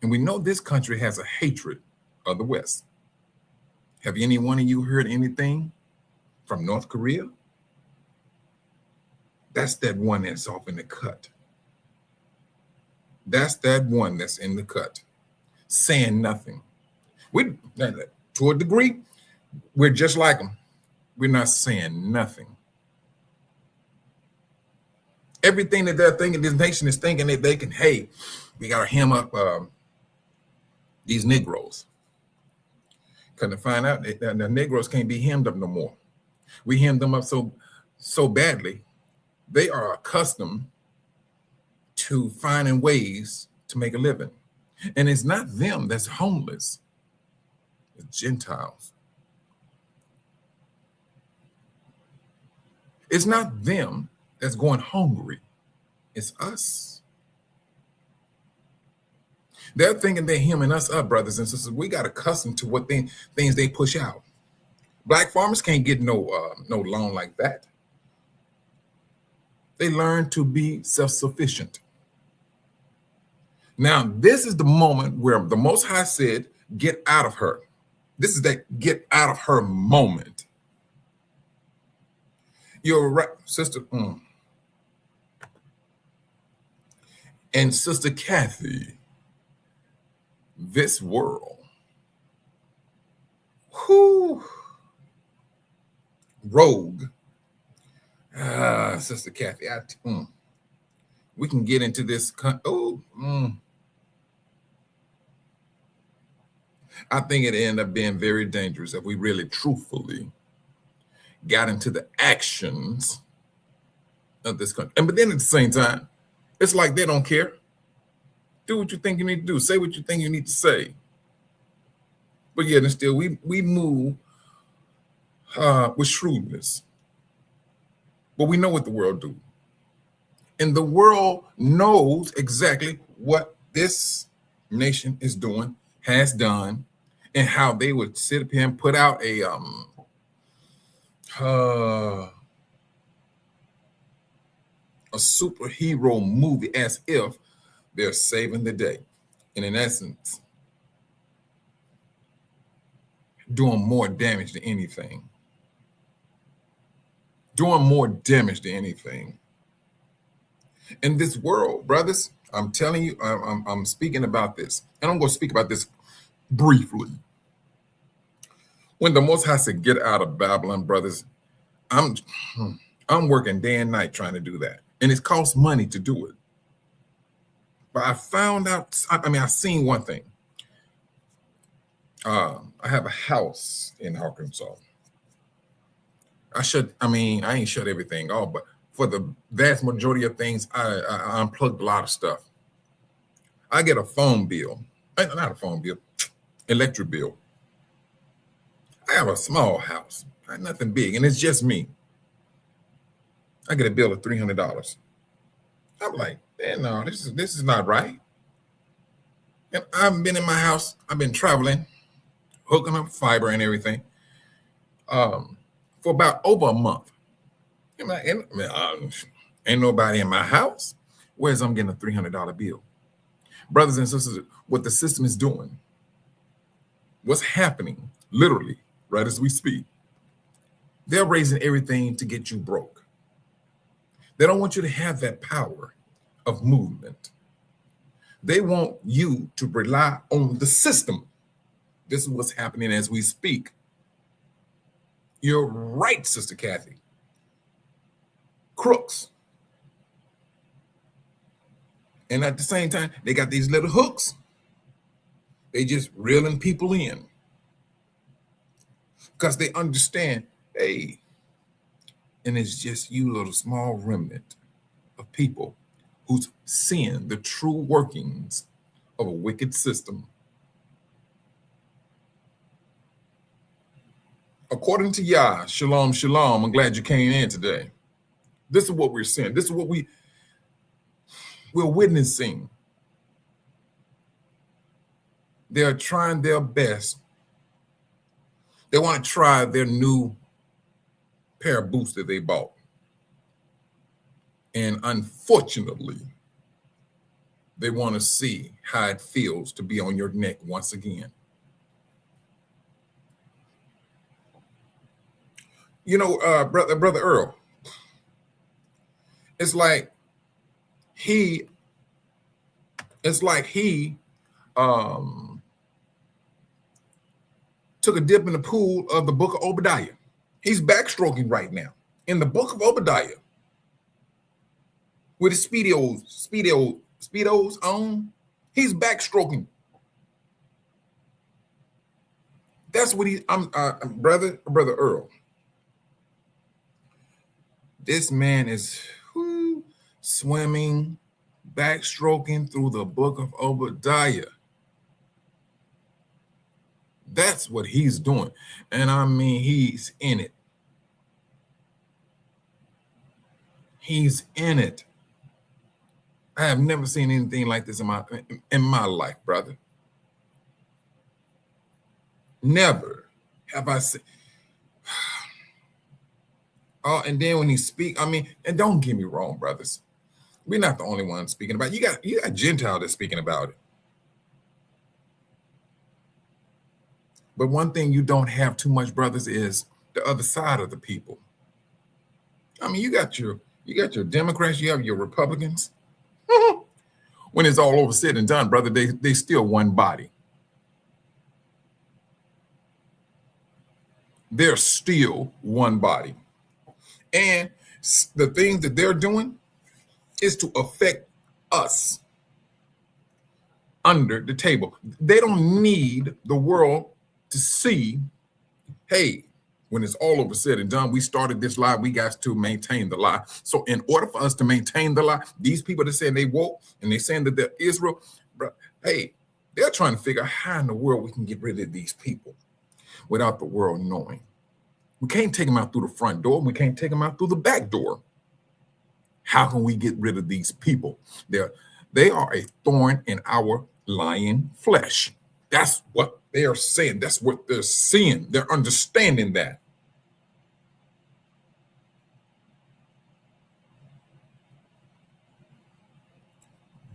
And we know this country has a hatred of the West. Have any one of you heard anything from North Korea? That's that one that's off in the cut. That's that one that's in the cut, saying nothing. To a degree, we're just like them. We're not saying nothing. Everything that they're thinking, this nation is thinking that they can, hey, we got to hem up these Negroes. Because to find out that the Negroes can't be hemmed up no more. We hemmed them up so badly, they are accustomed to finding ways to make a living. And it's not them that's homeless. It's Gentiles. It's not them that's going hungry. It's us. They're thinking they're hemming us up, brothers and sisters. We got accustomed to what things they push out. Black farmers can't get no loan like that. They learn to be self-sufficient. Now, this is the moment where the Most High said, get out of her. This is that get out of her moment. You're right, sister. And Sister Kathy, this world, rogue. Sister Kathy, we can get into this. I think it ended up being very dangerous if we really truthfully got into the actions of this country. But then at the same time, it's like they don't care. Do what you think you need to do. Say what you think you need to say. But yet and still, we move with shrewdness. But we know what the world do. And the world knows exactly what this nation is doing, has done, and how they would sit up here and put out a superhero movie as if they're saving the day. And in essence, doing more damage than anything. Doing more damage than anything. In this world, brothers, I'm telling you, I'm speaking about this. And I'm going to speak about this briefly. When the Most High said, get out of Babylon, brothers, I'm working day and night trying to do that. And it costs money to do it. But I found out, I've seen one thing. I have a house in Arkansas. I ain't shut everything off, but for the vast majority of things, I unplugged a lot of stuff. I get a phone bill, not a phone bill, electric bill. I have a small house, nothing big, and it's just me. I get a bill of $300. I'm like, man, no, this is not right. And I've been in my house, I've been traveling, hooking up fiber and everything, for about over a month. Ain't nobody in my house. Whereas I'm getting a $300 bill. Brothers and sisters, what the system is doing, what's happening, literally, right as we speak, they're raising everything to get you broke. They don't want you to have that power of movement. They want you to rely on the system. This is what's happening as we speak. You're right, Sister Kathy. Crooks. And at the same time, they got these little hooks. They just reeling people in. Because they understand, hey, and it's just you little small remnant of people who's seeing the true workings of a wicked system. According to Yah, shalom, shalom, I'm glad you came in today. This is what we're seeing. This is what we're witnessing. They're trying their best. They want to try their new pair of boots that they bought. And unfortunately, they want to see how it feels to be on your neck once again. You know, brother Earl, it's like he took a dip in the pool of the book of Obadiah. He's backstroking right now in the book of Obadiah with his speedos on. He's backstroking. That's what brother Earl. This man is swimming, backstroking through the book of Obadiah. That's what he's doing. And I mean, he's in it. He's in it. I have never seen anything like this in my life, brother. Never have I seen. And then when he speak, I mean, and don't get me wrong, brothers, we're not the only ones speaking about it. You got Gentile that's speaking about it. But one thing you don't have too much, brothers, is the other side of the people. I mean, you got your Democrats, you have your Republicans. When it's all over said and done, brother, they still one body. They're still one body. And the things that they're doing is to affect us under the table. They don't need the world to see, hey, when it's all over said and done, we started this lie, we got to maintain the lie. So in order for us to maintain the lie, these people that say they woke and they're saying that they're Israel, bro, hey, they're trying to figure out how in the world we can get rid of these people without the world knowing. We can't take them out through the front door. We can't take them out through the back door. How can we get rid of these people? They are a thorn in our lying flesh. That's what they are saying. That's what they're seeing. They're understanding that.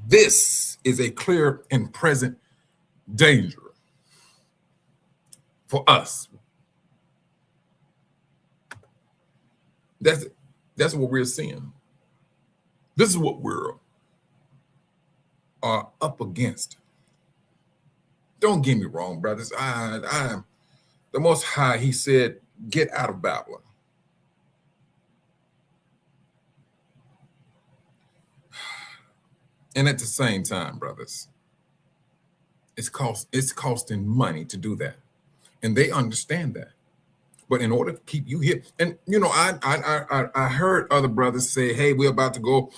This is a clear and present danger for us. That's what we're seeing. This is what we're up against. Don't get me wrong, brothers. I am the Most High. He said, "Get out of Babylon." And at the same time, brothers, it's costing money to do that, and they understand that. But in order to keep you here, and you know, I heard other brothers say, "Hey, we're about to go.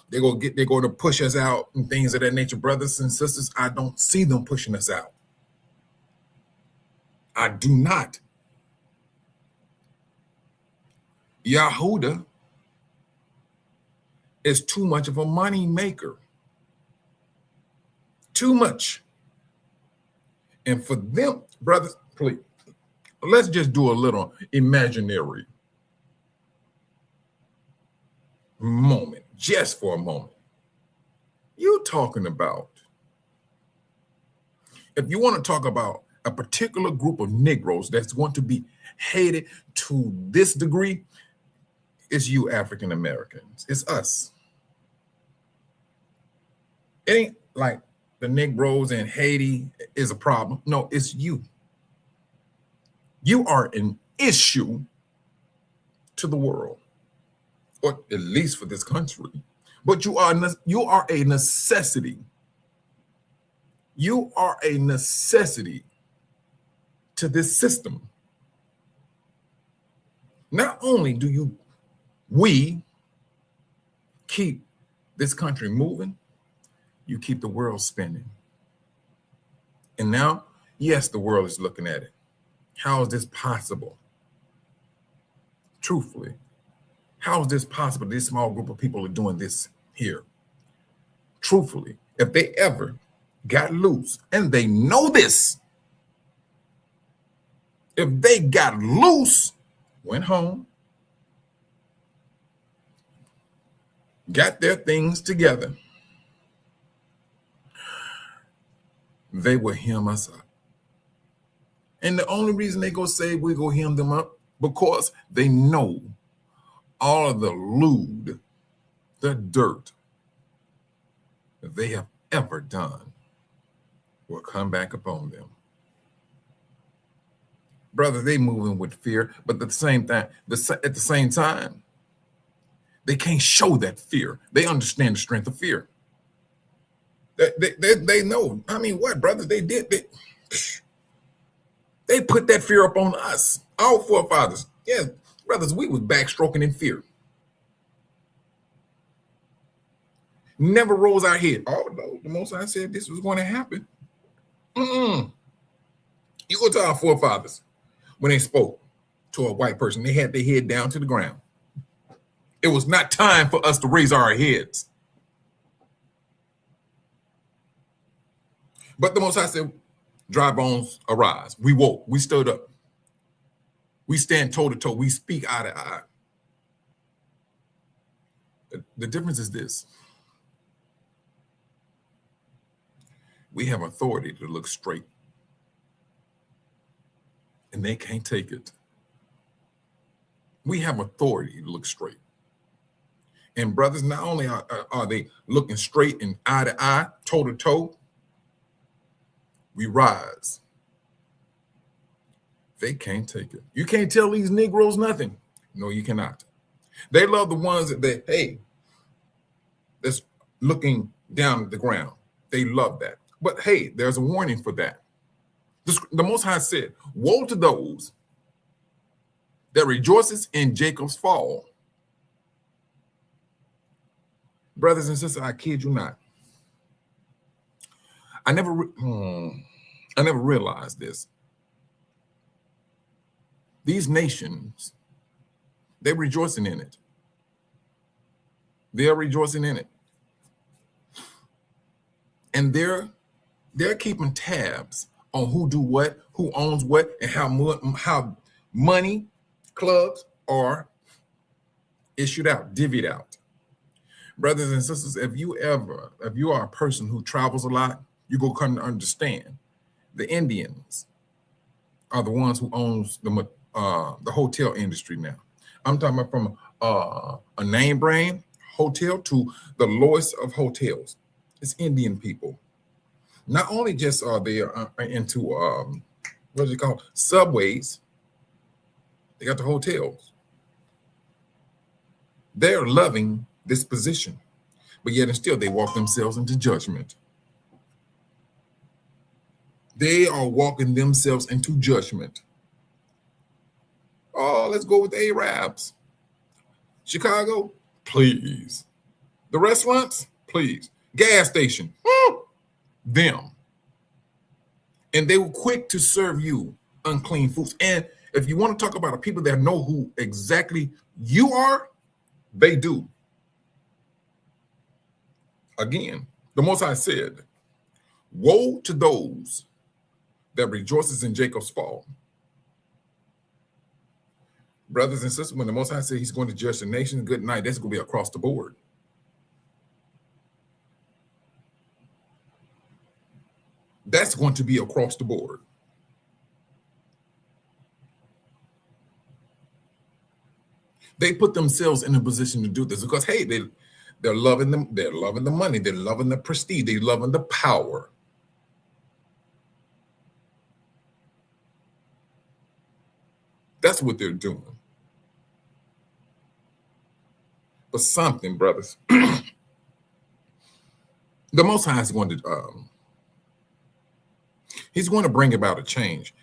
They're going to push us out and things of that nature." Brothers and sisters, I don't see them pushing us out. I do not. Yahudah is too much of a money maker. Too much. And for them, brothers, please. Let's just do a little imaginary moment, just for a moment. You're talking about, if you want to talk about a particular group of Negroes that's going to be hated to this degree, it's you African Americans. It's us. It ain't like the Negroes in Haiti is a problem. No, it's you. You are an issue to the world, or at least for this country. But you are a necessity. You are a necessity to this system. Not only do we keep this country moving, you keep the world spinning. And now, yes, the world is looking at it. How is this possible? Truthfully, how is this possible? This small group of people are doing this here. Truthfully, if they ever got loose, and they know this, if they got loose, went home, got their things together, they will hem us up. And the only reason they go say we go hem them up, because they know all of the lewd, the dirt that they have ever done will come back upon them. Brother, they moving with fear, but at the same time, they can't show that fear. They understand the strength of fear. They know. I mean, what, brother? They put that fear up on us, our forefathers. Yeah, brothers, we was backstroking in fear. Never rose our head. Although the Most High said this was going to happen. You go to our forefathers when they spoke to a white person, they had their head down to the ground. It was not time for us to raise our heads. But the Most High said, dry bones arise. We woke. We stood up. We stand toe to toe. We speak eye to eye. The difference is this. We have authority to look straight, and they can't take it. We have authority to look straight. And brothers, not only are they looking straight and eye to eye, toe to toe, we rise. They can't take it. You can't tell these Negroes nothing. No, you cannot. They love the ones that's looking down at the ground. They love that. But hey, there's a warning for that. The Most High said, woe to those that rejoices in Jacob's fall. Brothers and sisters, I kid you not. I never realized this. These nations, they're rejoicing in it. They're rejoicing in it. And they're keeping tabs on who do what, who owns what, and how money clubs are issued out, divvied out. Brothers and sisters, if you are a person who travels a lot, you go come to understand the Indians are the ones who owns the hotel industry now. I'm talking about from a name brand hotel to the lowest of hotels. It's Indian people. Not only just are they into what is it called, subways, they got the hotels. They're loving this position, but yet and still they walk themselves into judgment. They are walking themselves into judgment. Oh, let's go with the Arabs. Chicago, please. The restaurants, please. Gas station, them. And they were quick to serve you unclean foods. And if you want to talk about the people that know who exactly you are, they do. Again, the Most High said, woe to those that rejoices in Jacob's fall. Brothers and sisters, when the Most High said he's going to judge the nations, good night, that's going to be across the board. That's going to be across the board. They put themselves in a position to do this because, hey, they're loving them. They're loving the money. They're loving the prestige. They're loving the power. That's what they're doing. But something, brothers, the Most High is going to, he's going to bring about a change.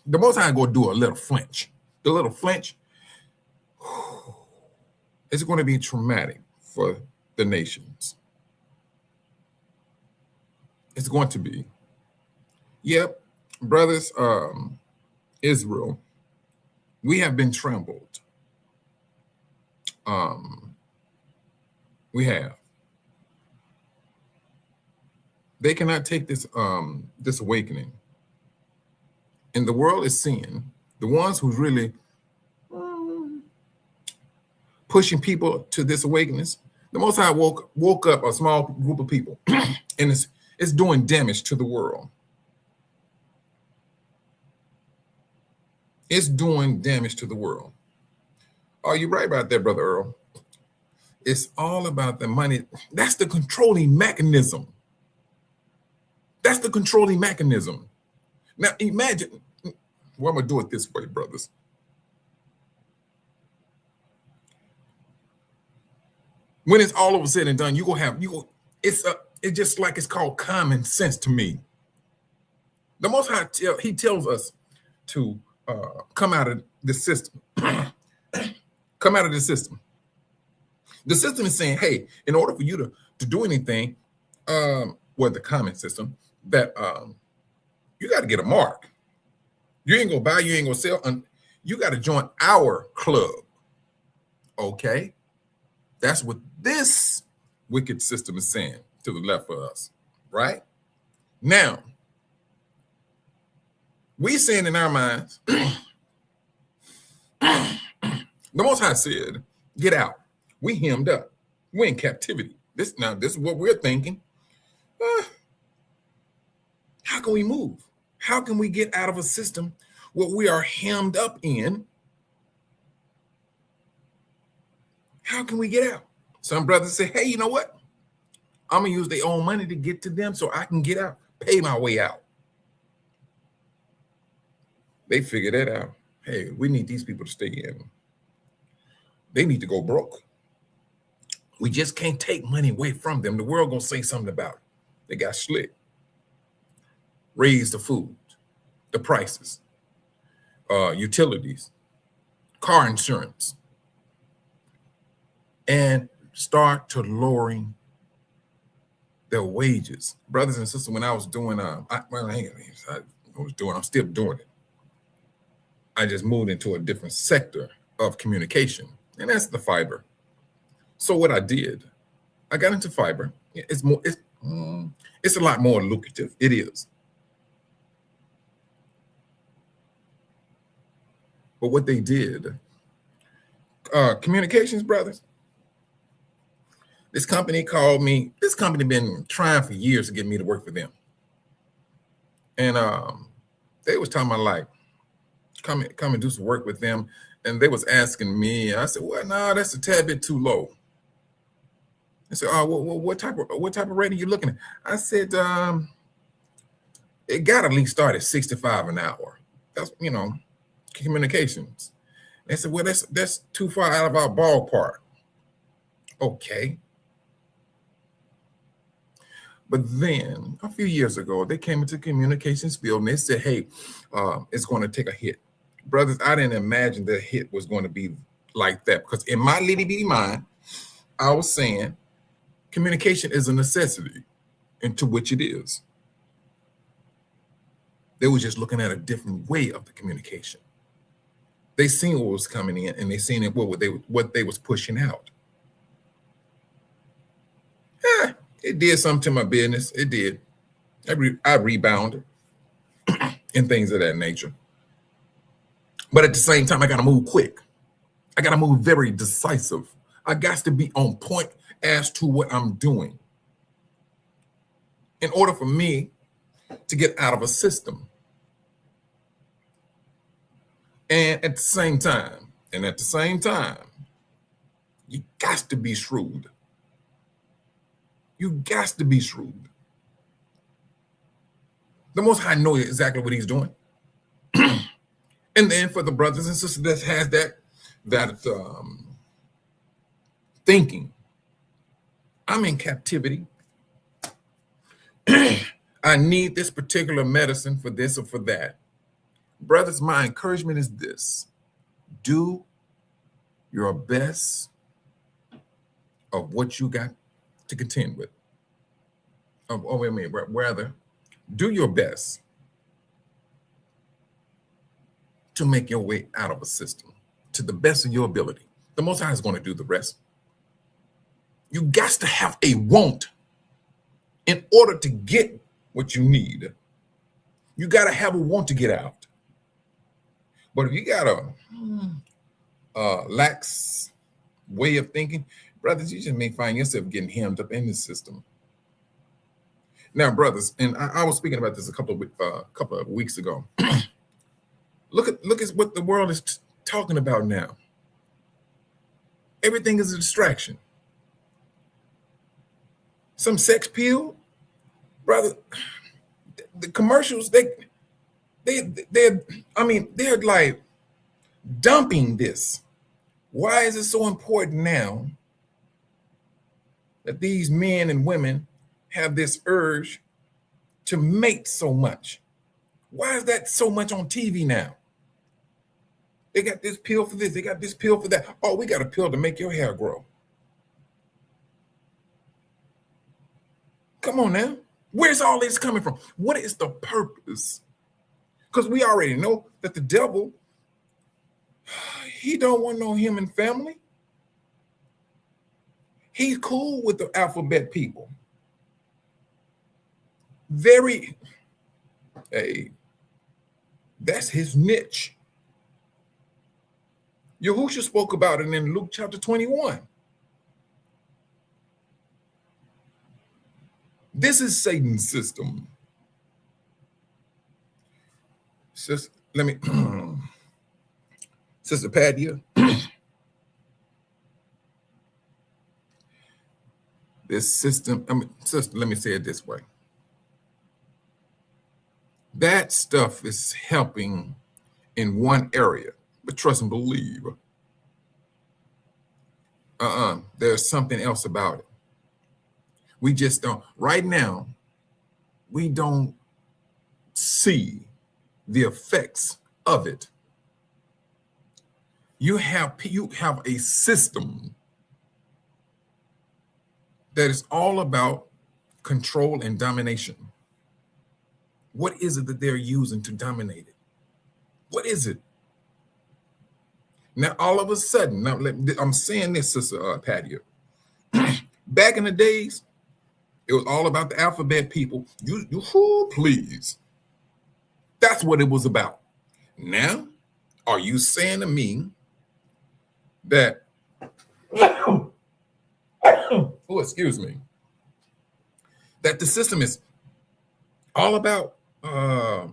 The Most High is going to do a little flinch. The little flinch is going to be traumatic for the nations. It's going to be. Yep, brothers, Israel, we have been trampled. We have. They cannot take this this awakening. And the world is seeing the ones who's really pushing people to this awakeness. The Most High woke up a small group of people, and it's doing damage to the world. It's doing damage to the world. Are you right about that, Brother Earl? It's all about the money. That's the controlling mechanism. That's the controlling mechanism. Now imagine, well, I'm gonna do it this way, brothers. When it's all over said and done, it's just like it's called common sense to me. The Most High he tells us to come out of the system. Come out of the system. The system is saying, hey, in order for you to do anything, the common system, that you got to get a mark. You ain't gonna buy, you ain't gonna sell, and you got to join our club. Okay? That's what this wicked system is saying to the left of us, right? Now, we saying in our minds, The Most High said, get out. We hemmed up. We're in captivity. This is what we're thinking. How can we move? How can we get out of a system where we are hemmed up in? How can we get out? Some brothers say, hey, you know what? I'm going to use their own money to get to them so I can get out, pay my way out. They figured that out. Hey, we need these people to stay in. They need to go broke. We just can't take money away from them. The world going to say something about it. They got slick. Raise the food, the prices, utilities, car insurance, and start to lowering their wages. Brothers and sisters, when I was doing, I'm still doing it. I just moved into a different sector of communication, and that's the fiber. So what I did, I got into fiber. It's a lot more lucrative. It is. But what they did, communications brothers, this company called me. This company been trying for years to get me to work for them. And they was talking about like, come and do some work with them. And they was asking me, I said, well, no, that's a tad bit too low. They said, oh, what type of rate are you looking at? I said, it got at least start at 65 an hour. That's, communications. They said, well, that's too far out of our ballpark. Okay. But then a few years ago, they came into communications field and they said, hey, it's going to take a hit. Brothers, I didn't imagine the hit was going to be like that, because in my little bitty mind, I was saying communication is a necessity, and to which it is. They were just looking at a different way of the communication. They seen what was coming in, and they seen it what they was pushing out. It did something to my business. It did. I rebounded and things of that nature. But at the same time, I got to move quick. I got to move very decisive. I got to be on point as to what I'm doing in order for me to get out of a system. And at the same time, you got to be shrewd. You got to be shrewd. The Most High knows exactly what he's doing. And then for the brothers and sisters that has that thinking, I'm in captivity. I need this particular medicine for this or for that. Brothers, my encouragement is this: do your best of what you got to contend with. Rather, do your best to make your way out of a system to the best of your ability. The Most High is going to do the rest. You got to have a want in order to get what you need. You got to have a want to get out. But if you got a lax way of thinking, brothers, you just may find yourself getting hemmed up in the system. Now, brothers, and I was speaking about this a couple of weeks ago. Look at what the world is talking about now. Everything is a distraction. Some sex pill, brother. The commercials, they're like dumping this. Why is it so important now that these men and women have this urge to mate so much? Why is that so much on TV now? They got this pill for this. They got this pill for that. Oh, we got a pill to make your hair grow. Come on now. Where's all this coming from? What is the purpose? Because we already know that the devil, he don't want no human family. He's cool with the alphabet people. That's his niche. Yahushua spoke about it in Luke chapter 21. This is Satan's system. Let me, Sister Padia, this system, sister, let me say it this way. That stuff is helping in one area, but trust and believe. There's something else about it. We just don't, right now, we don't see the effects of it. You have a system that is all about control and domination. What is it that they're using to dominate it? What is it? Now, all of a sudden, now I'm saying this, Sister Patia. Back in the days, it was all about the alphabet people. You please. That's what it was about. Now, are you saying to me that, oh, excuse me, that the system is all about the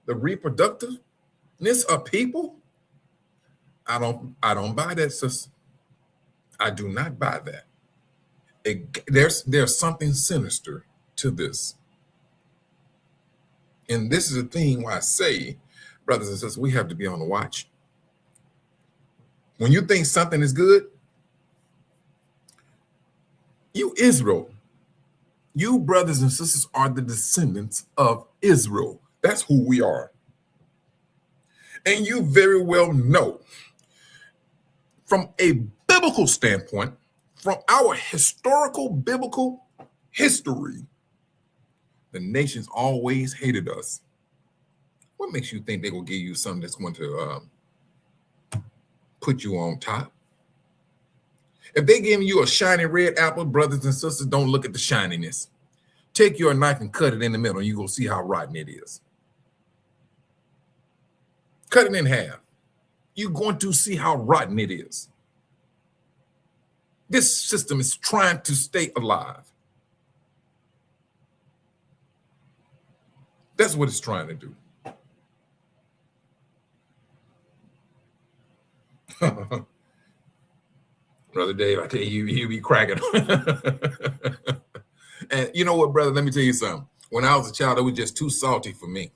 reproductiveness of people? I don't buy that, sis. I do not buy that. There's something sinister to this. And this is the thing why I say, brothers and sisters, we have to be on the watch. When you think something is good, you Israel, you brothers and sisters are the descendants of Israel. That's who we are. And you very well know, from a biblical standpoint, from our historical biblical history, the nations always hated us. What makes you think they will give you something that's going to put you on top? If they give you a shiny red apple, brothers and sisters, don't look at the shininess. Take your knife and cut it in the middle, and you're going to see how rotten it is. Cut it in half. You're going to see how rotten it is. This system is trying to stay alive. That's what it's trying to do. Brother Dave, I tell you, you be cracking. And you know what, brother? Let me tell you something. When I was a child, it was just too salty for me.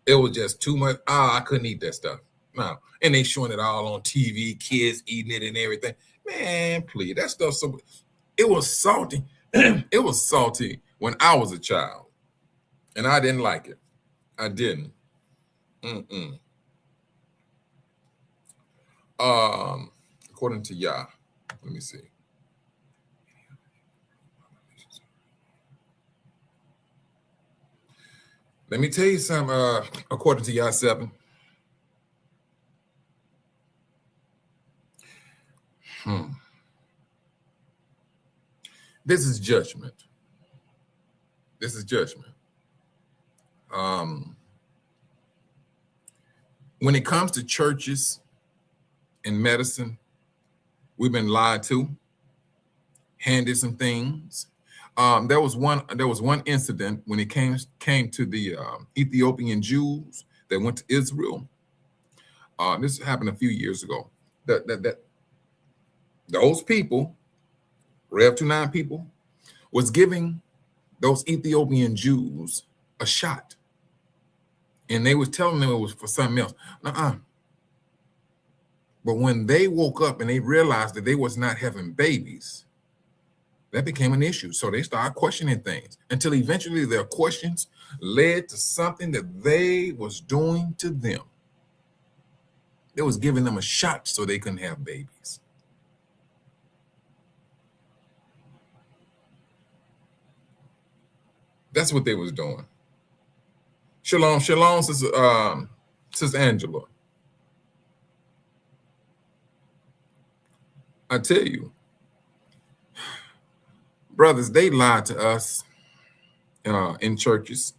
It was just too much. I couldn't eat that stuff. No. And they showing it all on TV, kids eating it and everything. Man, please, that stuff. So it was salty. It was salty when I was a child, and I didn't like it. I didn't. According to Yah, let me see. Let me tell you something. According to Yah 7. This is judgment. This is judgment. When it comes to churches and medicine, we've been lied to, handed some things. There was one incident when it came to the Ethiopian Jews that went to Israel. This happened a few years ago. That those people, Rev 29 people, was giving those Ethiopian Jews a shot. And they was telling them it was for something else. But when they woke up and they realized that they was not having babies, that became an issue. So they started questioning things until eventually their questions led to something that they was doing to them. They was giving them a shot so they couldn't have babies. That's what they was doing. Shalom, shalom, Sister Angela. I tell you, brothers, they lied to us in churches.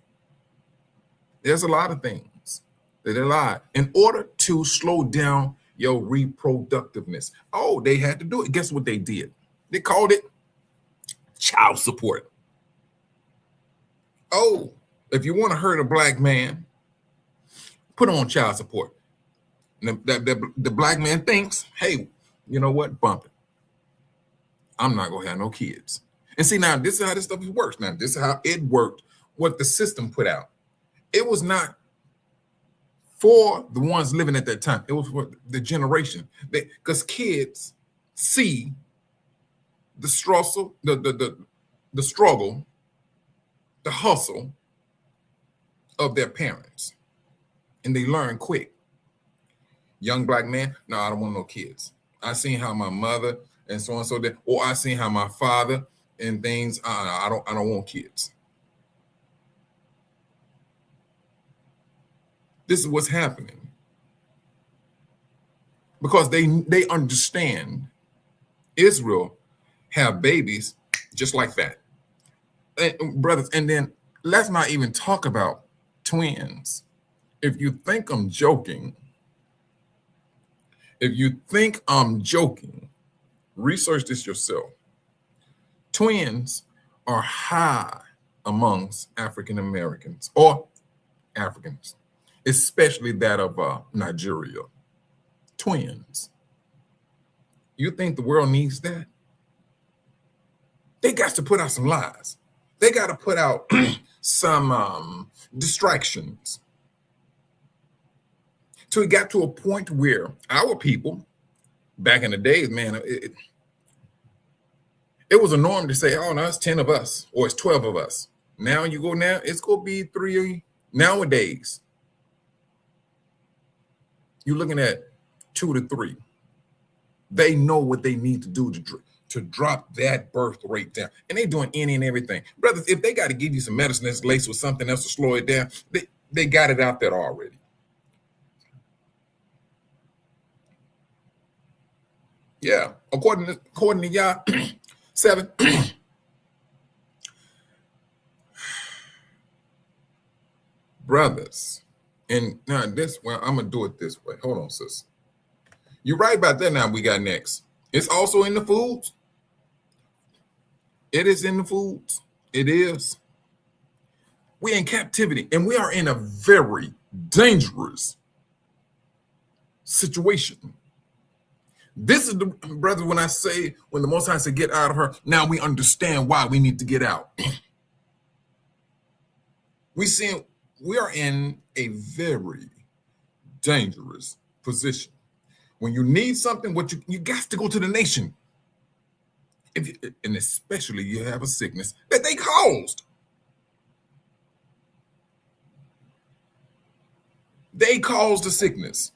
There's a lot of things. They lied in order to slow down your reproductiveness. Oh, they had to do it. Guess what they did? They called it child support. Oh, if you want to hurt a black man, put him on child support. And the black man thinks, hey, you know what? Bump it. I'm not going to have no kids. And see, now this is how this stuff works. Now, this is how it worked, what the system put out. It was not for the ones living at that time. It was for the generation. Because kids see the struggle, the struggle, the hustle of their parents. And they learn quick. Young black man, no, I don't want no kids. I seen how my mother and so on and so that, or I seen how my father and things. I don't want kids. This is what's happening because they understand Israel have babies just like that, and brothers. And then let's not even talk about twins. If you think I'm joking. If you think I'm joking, research this yourself. Twins are high amongst African Americans or Africans, especially that of Nigeria. Twins. You think the world needs that? They got to put out some lies. They got to put out some distractions. So it got to a point where our people, back in the days, man, it was a norm to say, oh, no, it's 10 of us or it's 12 of us. Now you go now, it's going to be 3 nowadays. You're looking at 2 to 3. They know what they need to do to drop that birth rate down. And they're doing any and everything. Brothers, if they got to give you some medicine that's laced with something else to slow it down, they got it out there already. Yeah, according to Yah 7, brothers, and now this, well, I'm gonna do it this way. Hold on, sis. You're right about that. Now we got next. It's also in the foods. It is in the foods. It is. We're in captivity, and we are in a very dangerous situation. This is the brother when the Most High said get out of her, now we understand why we need to get out. We are in a very dangerous position. When you need something, you got to go to the nation. And especially you have a sickness that they caused. They caused the sickness.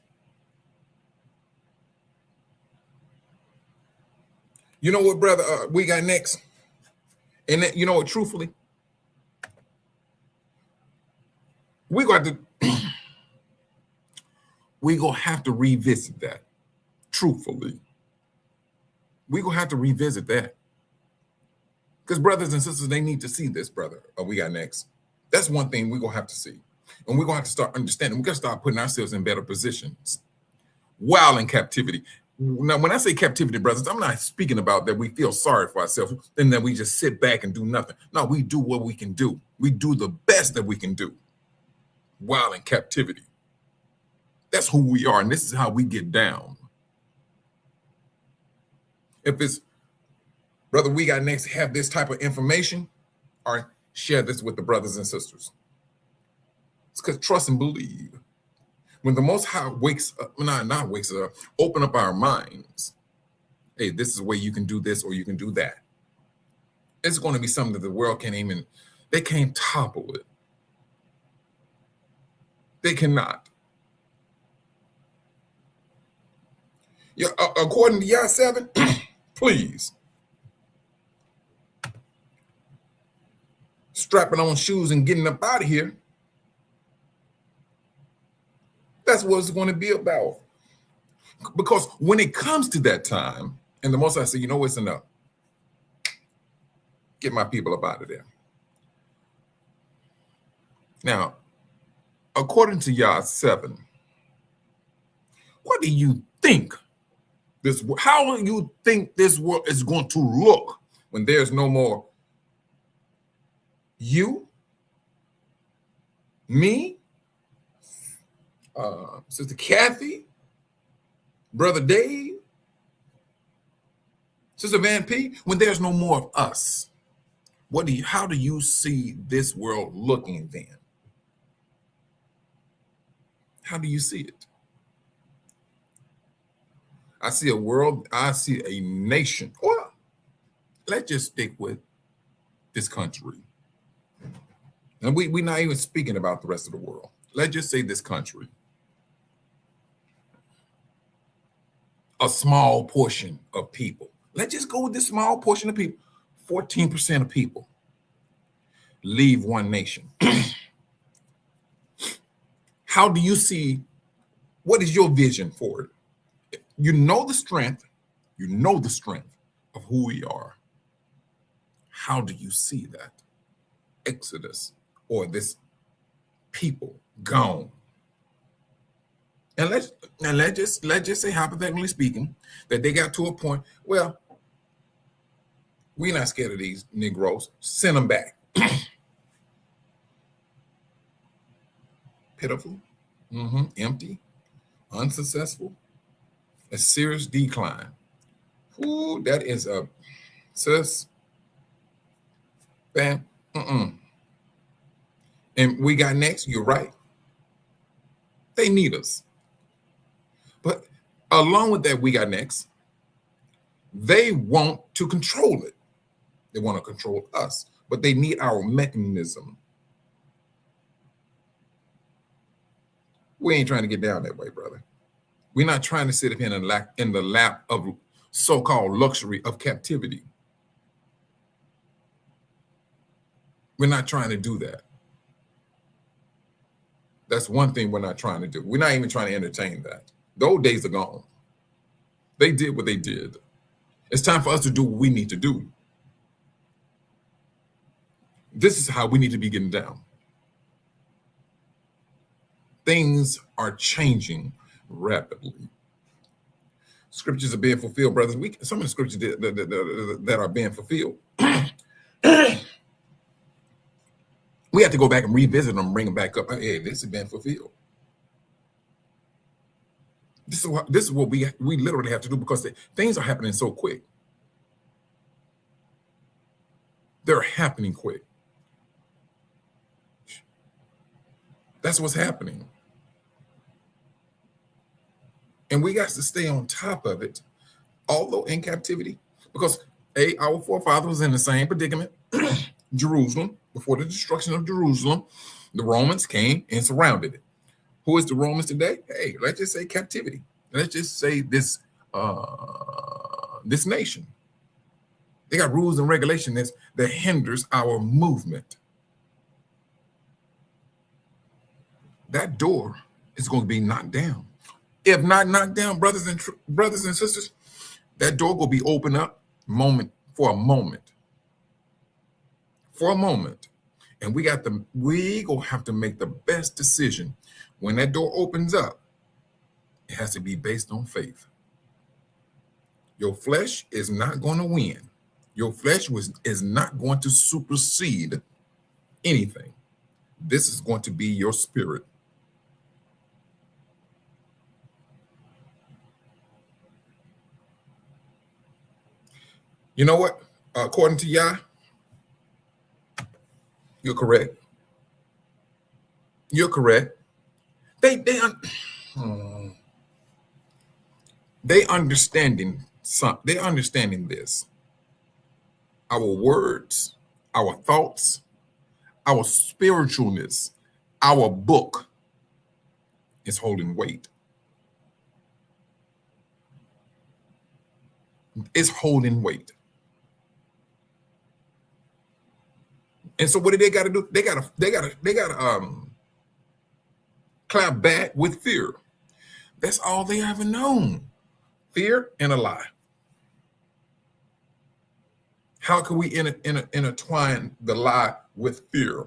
You know what, brother, we got next? And then, you know what, truthfully, we're going to have to revisit that. Truthfully. We're going to have to revisit that. Because brothers and sisters, they need to see this, brother. We got next. That's one thing we're going to have to see. And we're going to have to start understanding. We're going to start putting ourselves in better positions while in captivity. Now, when I say captivity, brothers, I'm not speaking about that we feel sorry for ourselves and that we just sit back and do nothing. No, we do what we can do. We do the best that we can do while in captivity. That's who we are, and this is how we get down. If it's, brother, we got next, have this type of information, all right, share this with the brothers and sisters. It's because trust and believe. When the Most High open up our minds. Hey, this is the way you can do this or you can do that. It's going to be something that the world they can't topple it. They cannot. Yeah, according to Yah 7, please. Strapping on shoes and getting up out of here. That's what it's going to be about. Because when it comes to that time, and the Most High said, you know, it's enough. Get my people up out of there. Now, according to Yah 7, what do you think how do you think this world is going to look when there's no more you, me, Sister Kathy, Brother Dave, Sister Van P, when there's no more of us? How do you see this world looking then? How do you see it? I see a world, I see a nation. Well, let's just stick with this country. And we're not even speaking about the rest of the world. Let's just say this country. A small portion of people. Let's just go with this small portion of people. 14% of people leave one nation. How do you see, what is your vision for it? You know the strength of who we are. How do you see that exodus or this people gone? And let's just say, hypothetically speaking, that they got to a point, well, we're not scared of these Negroes. Send them back. Pitiful, empty, unsuccessful, a serious decline. Ooh, that is a sis. Bam. And we got next, you're right. They need us. But along with that, we got next. They want to control it. They want to control us, but they need our mechanism. We ain't trying to get down that way, brother. We're not trying to sit up here in the lap of so-called luxury of captivity. We're not trying to do that. That's one thing we're not trying to do. We're not even trying to entertain that. Those days are gone. They did what they did. It's time for us to do what we need to do. This is how we need to be getting down. Things are changing rapidly. Scriptures are being fulfilled, brothers. Some of the scriptures that are being fulfilled, we have to go back and revisit them, bring them back up. Hey, this has been fulfilled. This is what we literally have to do, because things are happening so quick. They're happening quick. That's what's happening. And we got to stay on top of it, although in captivity, because our forefathers was in the same predicament. Jerusalem, before the destruction of Jerusalem, the Romans came and surrounded it. Who is the Romans today? Hey, let's just say captivity. Let's just say this nation. They got rules and regulations that hinders our movement. That door is going to be knocked down. If not knocked down, brothers and sisters, that door will be opened up for a moment. And we gonna have to make the best decision. When that door opens up, it has to be based on faith. Your flesh is not going to win. Your flesh is not going to supersede anything. This is going to be your spirit. You know what? According to Yah, you're correct. You're correct. They understanding this. Our words, our thoughts, our spiritualness, our book is holding weight. It's holding weight. And so what do they got to do? They got to clap back with fear. That's all they ever known. Fear and a lie. How can we intertwine the lie with fear?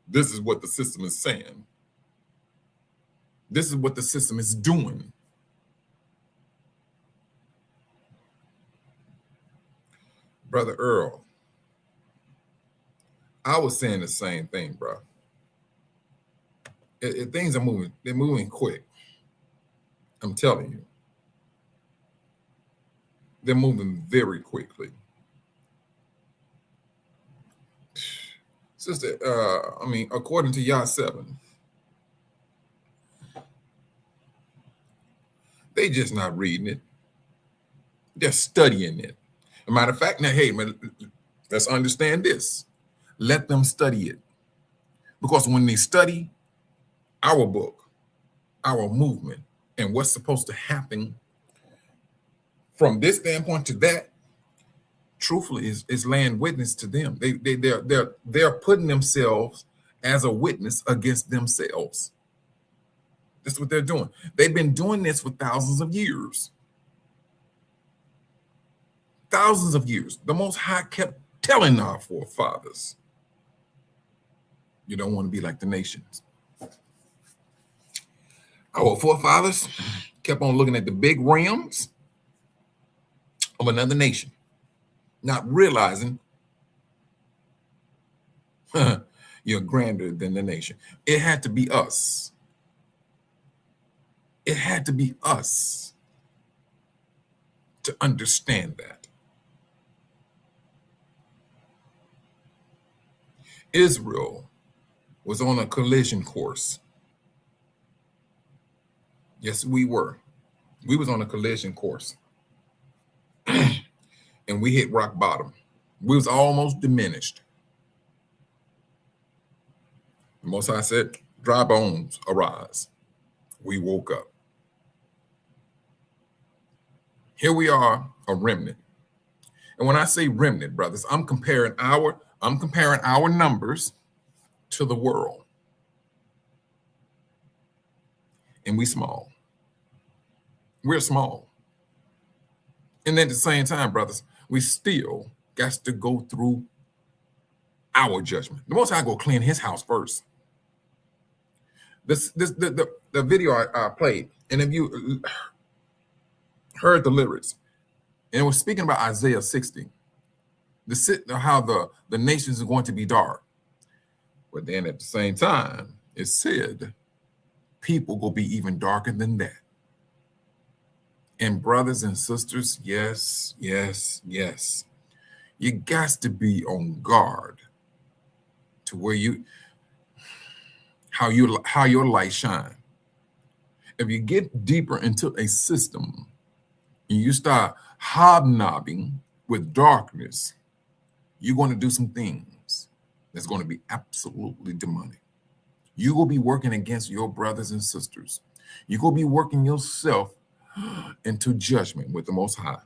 This is what the system is saying. This is what the system is doing. Brother Earl, I was saying the same thing, bro. Things are moving. They're moving quick. I'm telling you. They're moving very quickly. Sister, according to Yah 7, they just not reading it. They're studying it. As a matter of fact, now, hey, let's understand this. Let them study it. Because when they study our book, our movement, and what's supposed to happen from this standpoint to that, truthfully, is laying witness to them. They're putting themselves as a witness against themselves. That's what they're doing. They've been doing this for thousands of years. Thousands of years. The Most High kept telling our forefathers, you don't want to be like the nations. Our forefathers kept on looking at the big rims of another nation, not realizing you're grander than the nation. It had to be us. It had to be us to understand that. Israel was on a collision course. Yes, we were. We was on a collision course. And we hit rock bottom. We was almost diminished. The Most High said, dry bones, arise. We woke up. Here we are, a remnant. And when I say remnant, brothers, I'm comparing our numbers to the world. And we small. We're small. And at the same time, brothers, we still got to go through our judgment. The Most High go clean his house first. The video I played, and if you heard the lyrics, and it was speaking about Isaiah 60, how the nations are going to be dark. But then at the same time, it said people will be even darker than that. And brothers and sisters, yes, you got to be on guard to where how your light shine. If you get deeper into a system and you start hobnobbing with darkness, you're going to do some things that's going to be absolutely demonic. You will be working against your brothers and sisters. You're going to be working yourself into judgment with the Most High.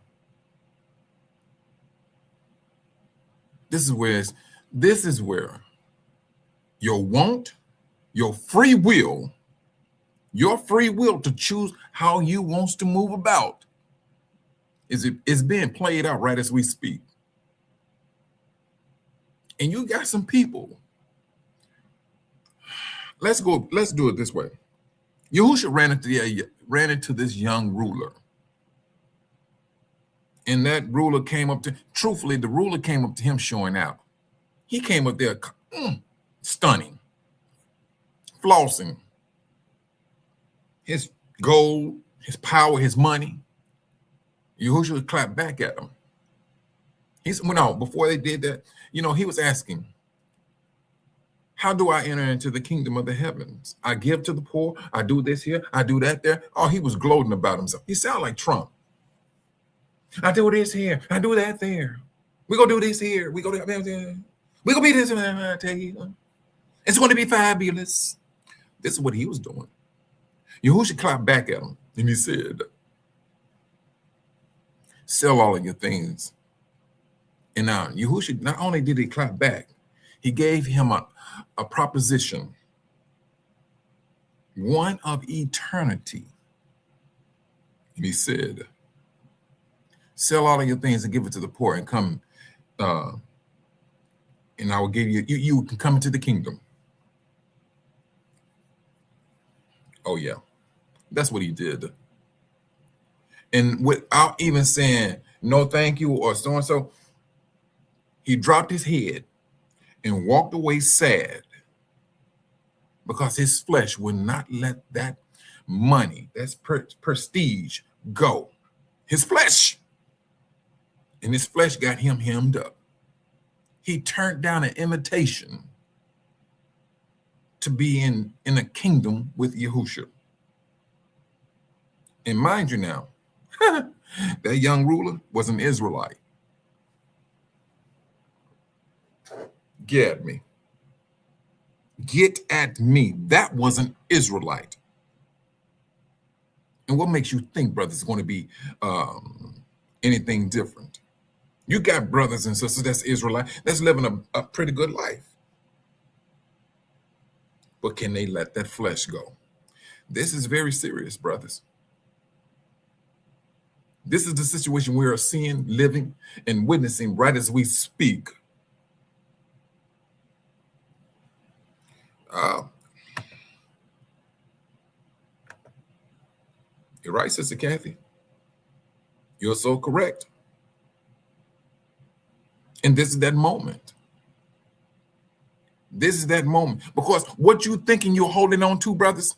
This is where your want, your free will to choose how you wants to move about is being played out right as we speak. And you got some people. Let's do it this way. Yahushua ran into this young ruler. And that ruler came up to, truthfully, the ruler came up to him showing out. He came up there stunning, flossing his gold, his power, his money. Yahushua clapped back at him. Before they did that, he was asking, how do I enter into the kingdom of the heavens? I give to the poor. I do this here. I do that there. Oh, he was gloating about himself. He sounded like Trump. I do this here. I do that there. We're going to do this here. We're going to be this. I tell you. It's going to be fabulous. This is what he was doing. Yahushua clapped back at him. And he said, sell all of your things. And now Yahushua, not only did he clap back, he gave him a proposition, one of eternity. And he said, sell all of your things and give it to the poor and come, and I will give you can come into the kingdom. Oh, yeah. That's what he did. And without even saying no thank you or so and so, he dropped his head and walked away sad because his flesh would not let that money, that's prestige, go. His flesh. And his flesh got him hemmed up. He turned down an invitation to be in a kingdom with Yahushua. And mind you now, that young ruler was an Israelite. Get at me. Get at me. That was an Israelite. And what makes you think, brothers, is going to be anything different? You got brothers and sisters that's Israelite, that's living a pretty good life. But can they let that flesh go? This is very serious, brothers. This is the situation we are seeing, living, and witnessing right as we speak. You're right, Sister Kathy. You're so correct. And this is that moment. This is that moment. Because what you thinking you're holding on to, brothers,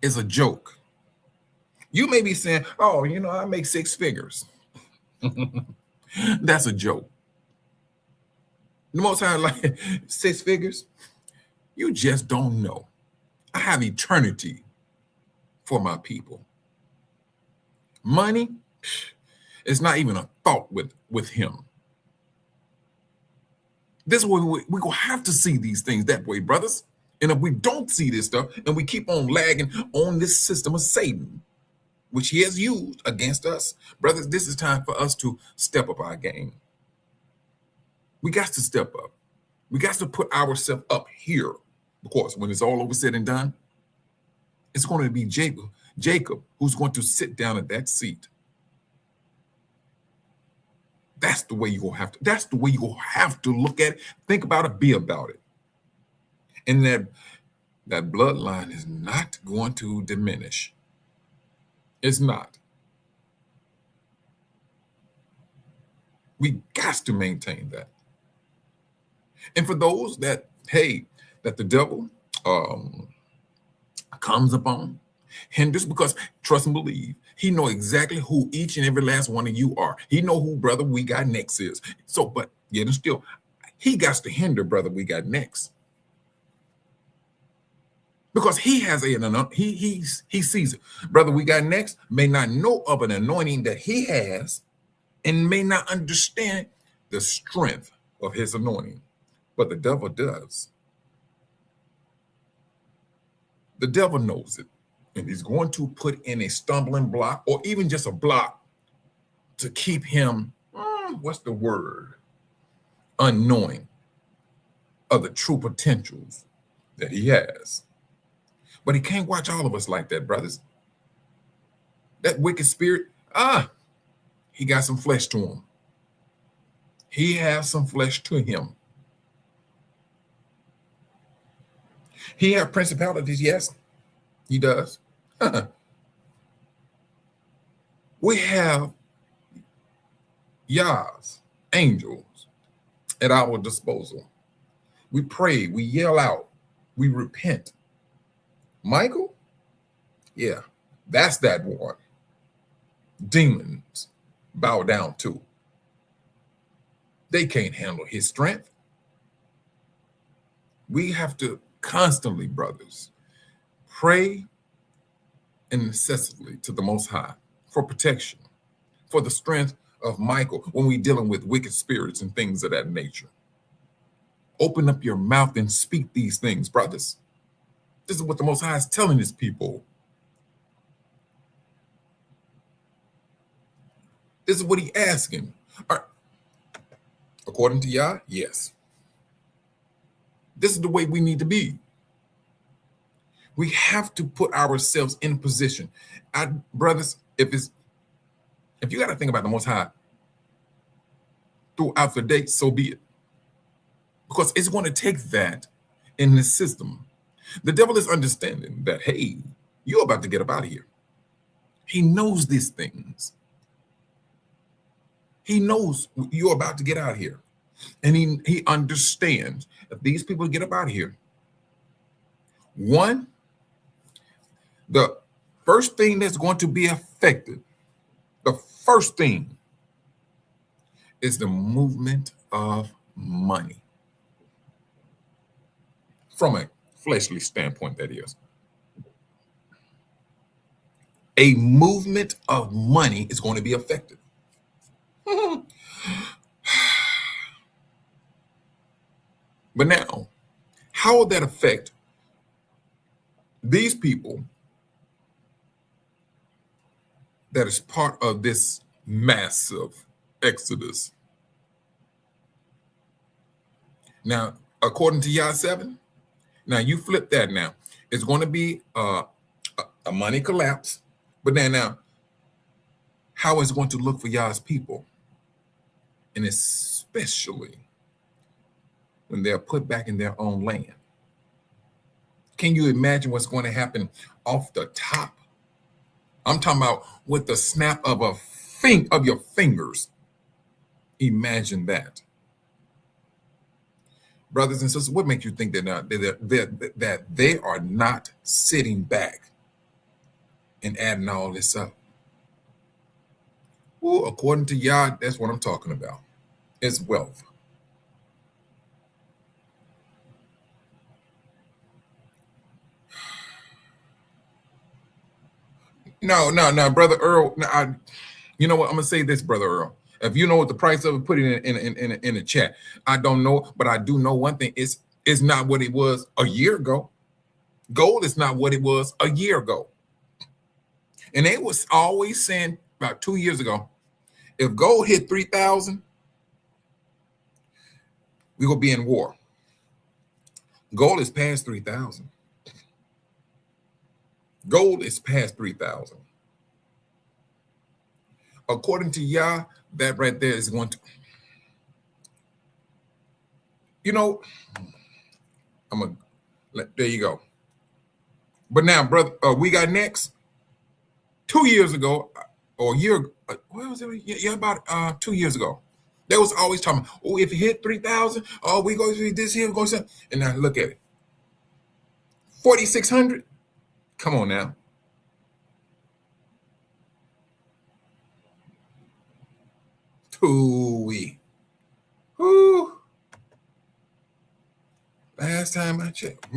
is a joke. You may be saying, oh, I make 6 figures. That's a joke. The Most High, like 6 figures, you just don't know. I have eternity for my people. Money is not even a thought with him. This is where we're going to have to see these things that way, brothers. And if we don't see this stuff and we keep on lagging on this system of Satan, which he has used against us, brothers, this is time for us to step up our game. We got to step up. We got to put ourselves up here. Because when it's all over said and done, it's going to be Jacob who's going to sit down at that seat. That's the way you're going to have to. That's the way you're going to have to look at it, think about it, be about it. And that bloodline is not going to diminish. It's not. We got to maintain that. And for those that the devil comes upon, hinders, because trust and believe, he know exactly who each and every last one of you are. He know who Brother We Got Next is. So, but yet and still, he got to hinder Brother We Got Next. Because he has he sees it. Brother We Got Next may not know of an anointing that he has and may not understand the strength of his anointing. But the devil does. The devil knows it. And he's going to put in a stumbling block or even just a block to keep him, what's the word? Unknowing of the true potentials that he has. But he can't watch all of us like that, brothers. That wicked spirit, he got some flesh to him. He has some flesh to him. He has principalities, yes, he does. We have Yah's angels at our disposal. We pray, we yell out, we repent. Michael? Yeah, that's that one. Demons bow down to. They can't handle his strength. We have to constantly, brothers, pray incessantly to the Most High for protection, for the strength of Michael when we're dealing with wicked spirits and things of that nature. Open up your mouth and speak these things, brothers. This is what the Most High is telling his people. This is what he's asking. According to Yah, yes. This is the way we need to be. We have to put ourselves in position. Brothers, if you got to think about the Most High throughout the day, so be it. Because it's going to take that in the system The devil is understanding that, hey, you're about to get up out of here. He knows these things. He knows you're about to get out of here. And he understands that these people get up out of here. One, the first thing that's going to be affected, the first thing is the movement of money. From a fleshly standpoint, that is. A movement of money is going to be affected. But now, how will that affect these people that is part of this massive exodus? Now, according to Yah 7, now you flip that now. It's going to be a money collapse. But now, how is it going to look for Yah's people? And especially when they're put back in their own land. Can you imagine what's going to happen off the top? I'm talking about with the snap of your fingers. Imagine that. Brothers and sisters, what makes you think that they are not sitting back and adding all this up? Well, according to Yah, that's what I'm talking about. It's wealth. No, Brother Earl. You know what? I'm gonna say this, Brother Earl. If you know what the price of it, put it in the chat. I don't know, but I do know one thing. It's not what it was a year ago. Gold is not what it was a year ago. And they was always saying about 2 years ago, if gold hit 3,000, we gonna be in war. Gold is past 3,000. Gold is past 3,000. According to Yah, that right there is going to, there you go. But now, brother, we got next. 2 years ago, or a year, what was it? Yeah, about 2 years ago. They was always talking, oh, if it hit 3,000, oh, we go to this here, go to, and now look at it. 4,600. Come on now. Too-wee. Whoo. Last time I checked.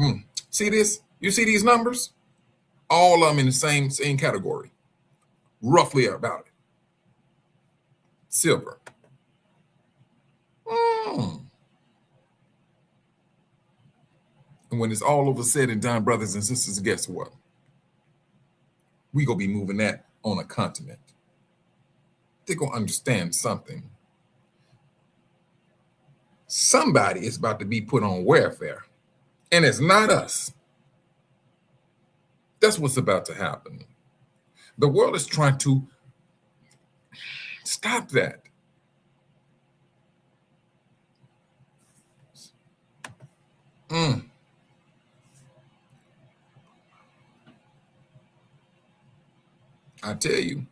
See this? You see these numbers? All of them in the same category. Roughly about it. Silver. And when it's all over said and done, brothers and sisters, guess what? We gonna be moving that on a continent. They're gonna understand something. Somebody is about to be put on welfare, and it's not us. That's what's about to happen. The world is trying to stop that. I tell you,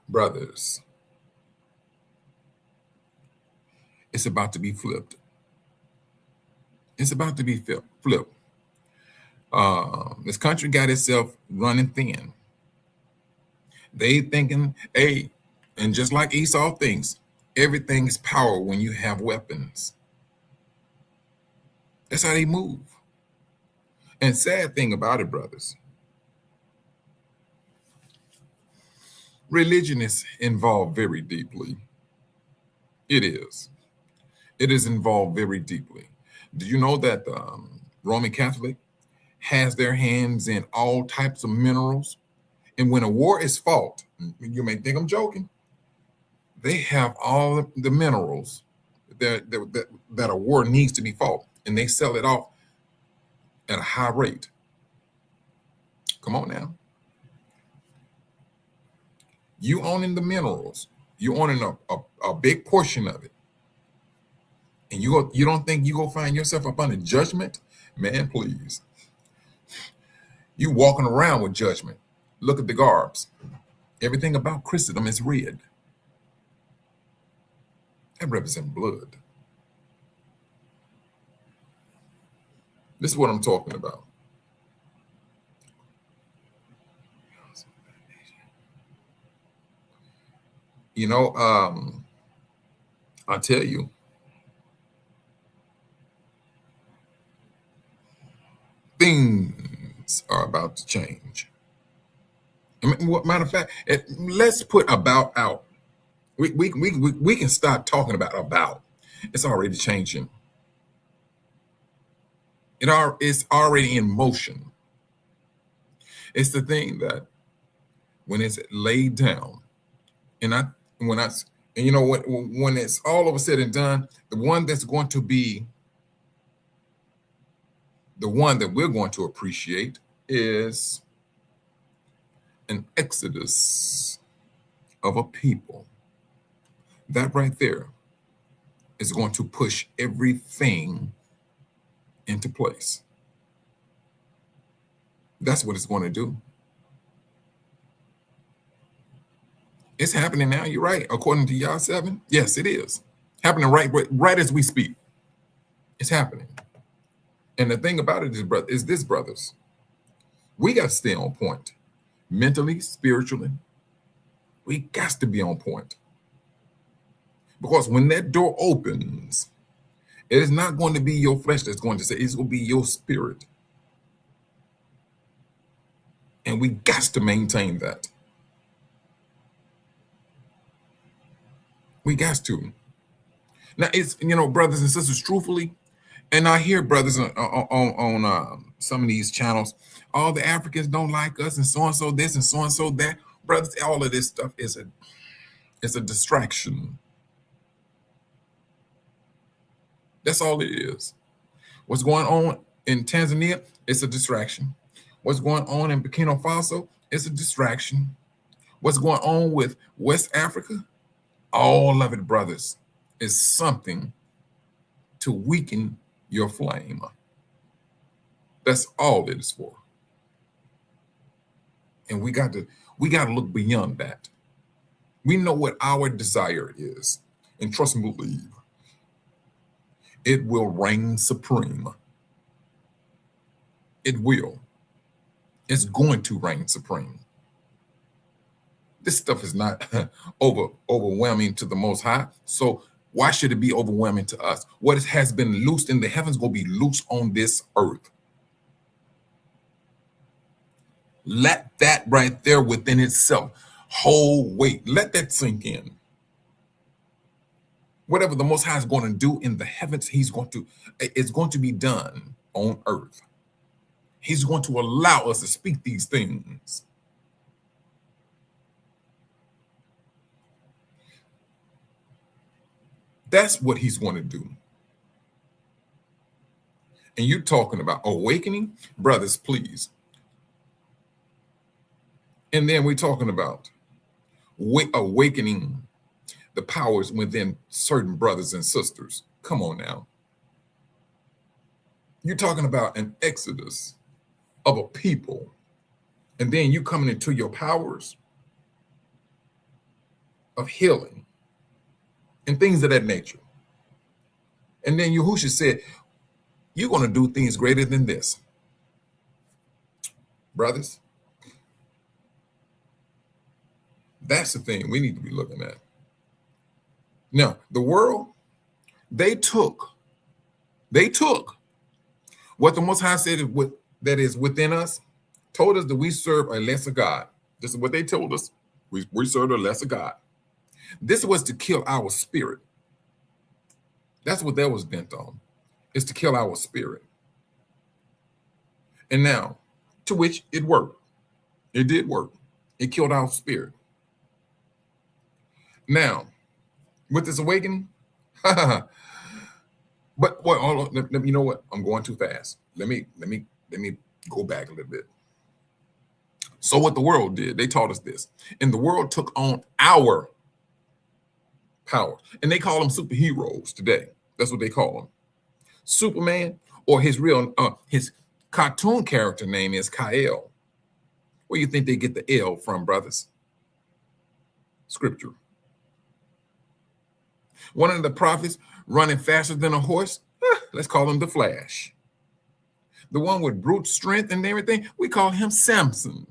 brothers, it's about to be flipped. It's about to be flipped. This country got itself running thin. They thinking, hey, and just like Esau thinks, everything is power when you have weapons. That's how they move. And sad thing about it, brothers, religion is involved very deeply. It is. It is involved very deeply. Do you know that the Roman Catholic has their hands in all types of minerals? And when a war is fought, you may think I'm joking, they have all the minerals that a war needs to be fought, and they sell it off at a high rate. Come on now. You owning the minerals, you owning a big portion of it, And you don't think you go find yourself up under judgment? Man, please. You walking around with judgment. Look at the garbs. Everything about Christendom is red. That represents blood. This is what I'm talking about. You know, I tell you, things are about to change. Matter of fact, let's put about out. We can start talking about. It's already changing. It's already in motion. It's the thing that when it's laid down, and you know what, when it's all over said and done, the one that's going to be the one that we're going to appreciate is an exodus of a people. That right there is going to push everything into place. That's what it's going to do. It's happening now. You're right. According to Yah 7, yes, it is happening right as we speak. It's happening. And the thing about it is this, brothers, we got to stay on point, mentally, spiritually. We got to be on point, because when that door opens, it is not going to be your flesh that's going to say, it's going to be your spirit. And we got to maintain that. We got to. Now, it's, you know, brothers and sisters, truthfully, and I hear brothers on some of these channels, all the Africans don't like us, and so this and so that. Brothers, all of this stuff is a distraction. That's all it is. What's going on in Tanzania, it's a distraction. What's going on in Burkina Faso, it's a distraction. What's going on with West Africa, all of it, brothers, is something to weaken your flame. That's all it is for. And we got to look beyond that. We know what our desire is. And trust and believe, it will reign supreme. It will. It's going to reign supreme. This stuff is not overwhelming to the Most High. So why should it be overwhelming to us? What has been loosed in the heavens will be loose on this earth. Let that right there within itself hold weight. Let that sink in. Whatever the Most High is going to do in the heavens, it's going to be done on earth. He's going to allow us to speak these things. That's what he's going to do. And you're talking about awakening, brothers, please. And then we're talking about awakening the powers within certain brothers and sisters. Come on now. You're talking about an exodus of a people. And then you coming into your powers of healing and things of that nature. And then Yahushua said, you're going to do things greater than this. Brothers, that's the thing we need to be looking at. Now, the world, they took what the Most High said that is within us, told us that we serve a lesser God. This is what they told us. We serve a lesser God. This was to kill our spirit. That's what that was bent on, is to kill our spirit. And now, to which it worked. It did work. It killed our spirit. Now, with this awakening, but you know what? I'm going too fast. Let me go back a little bit. So what the world did, they taught us this, and the world took on our power, and they call them superheroes today. That's what they call him. Superman, or his cartoon character name is Kal. Where you think they get the L from, brothers? Scripture. One of the prophets running faster than a horse, let's call him the Flash. The one with brute strength and everything, we call him Samson.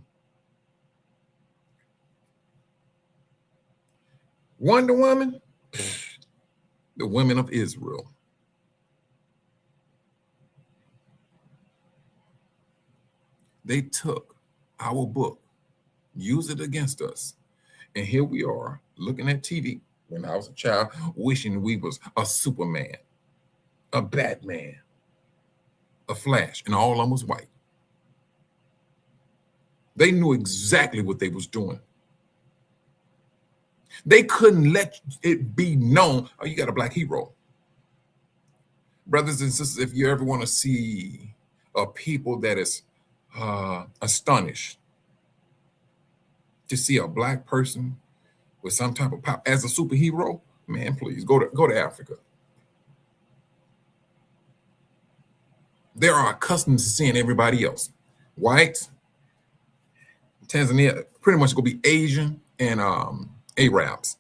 Wonder Woman, the women of Israel. They took our book, used it against us, and here we are looking at TV when I was a child, wishing we was a Superman, a Batman, a Flash, and all of them was white. They knew exactly what they was doing. They couldn't let it be known, oh, you got a black hero. Brothers and sisters, if you ever want to see a people that is astonished to see a black person with some type of power as a superhero, man, please go to Africa. They are accustomed to seeing everybody else. White, Tanzania, pretty much gonna be Asian and Arabs.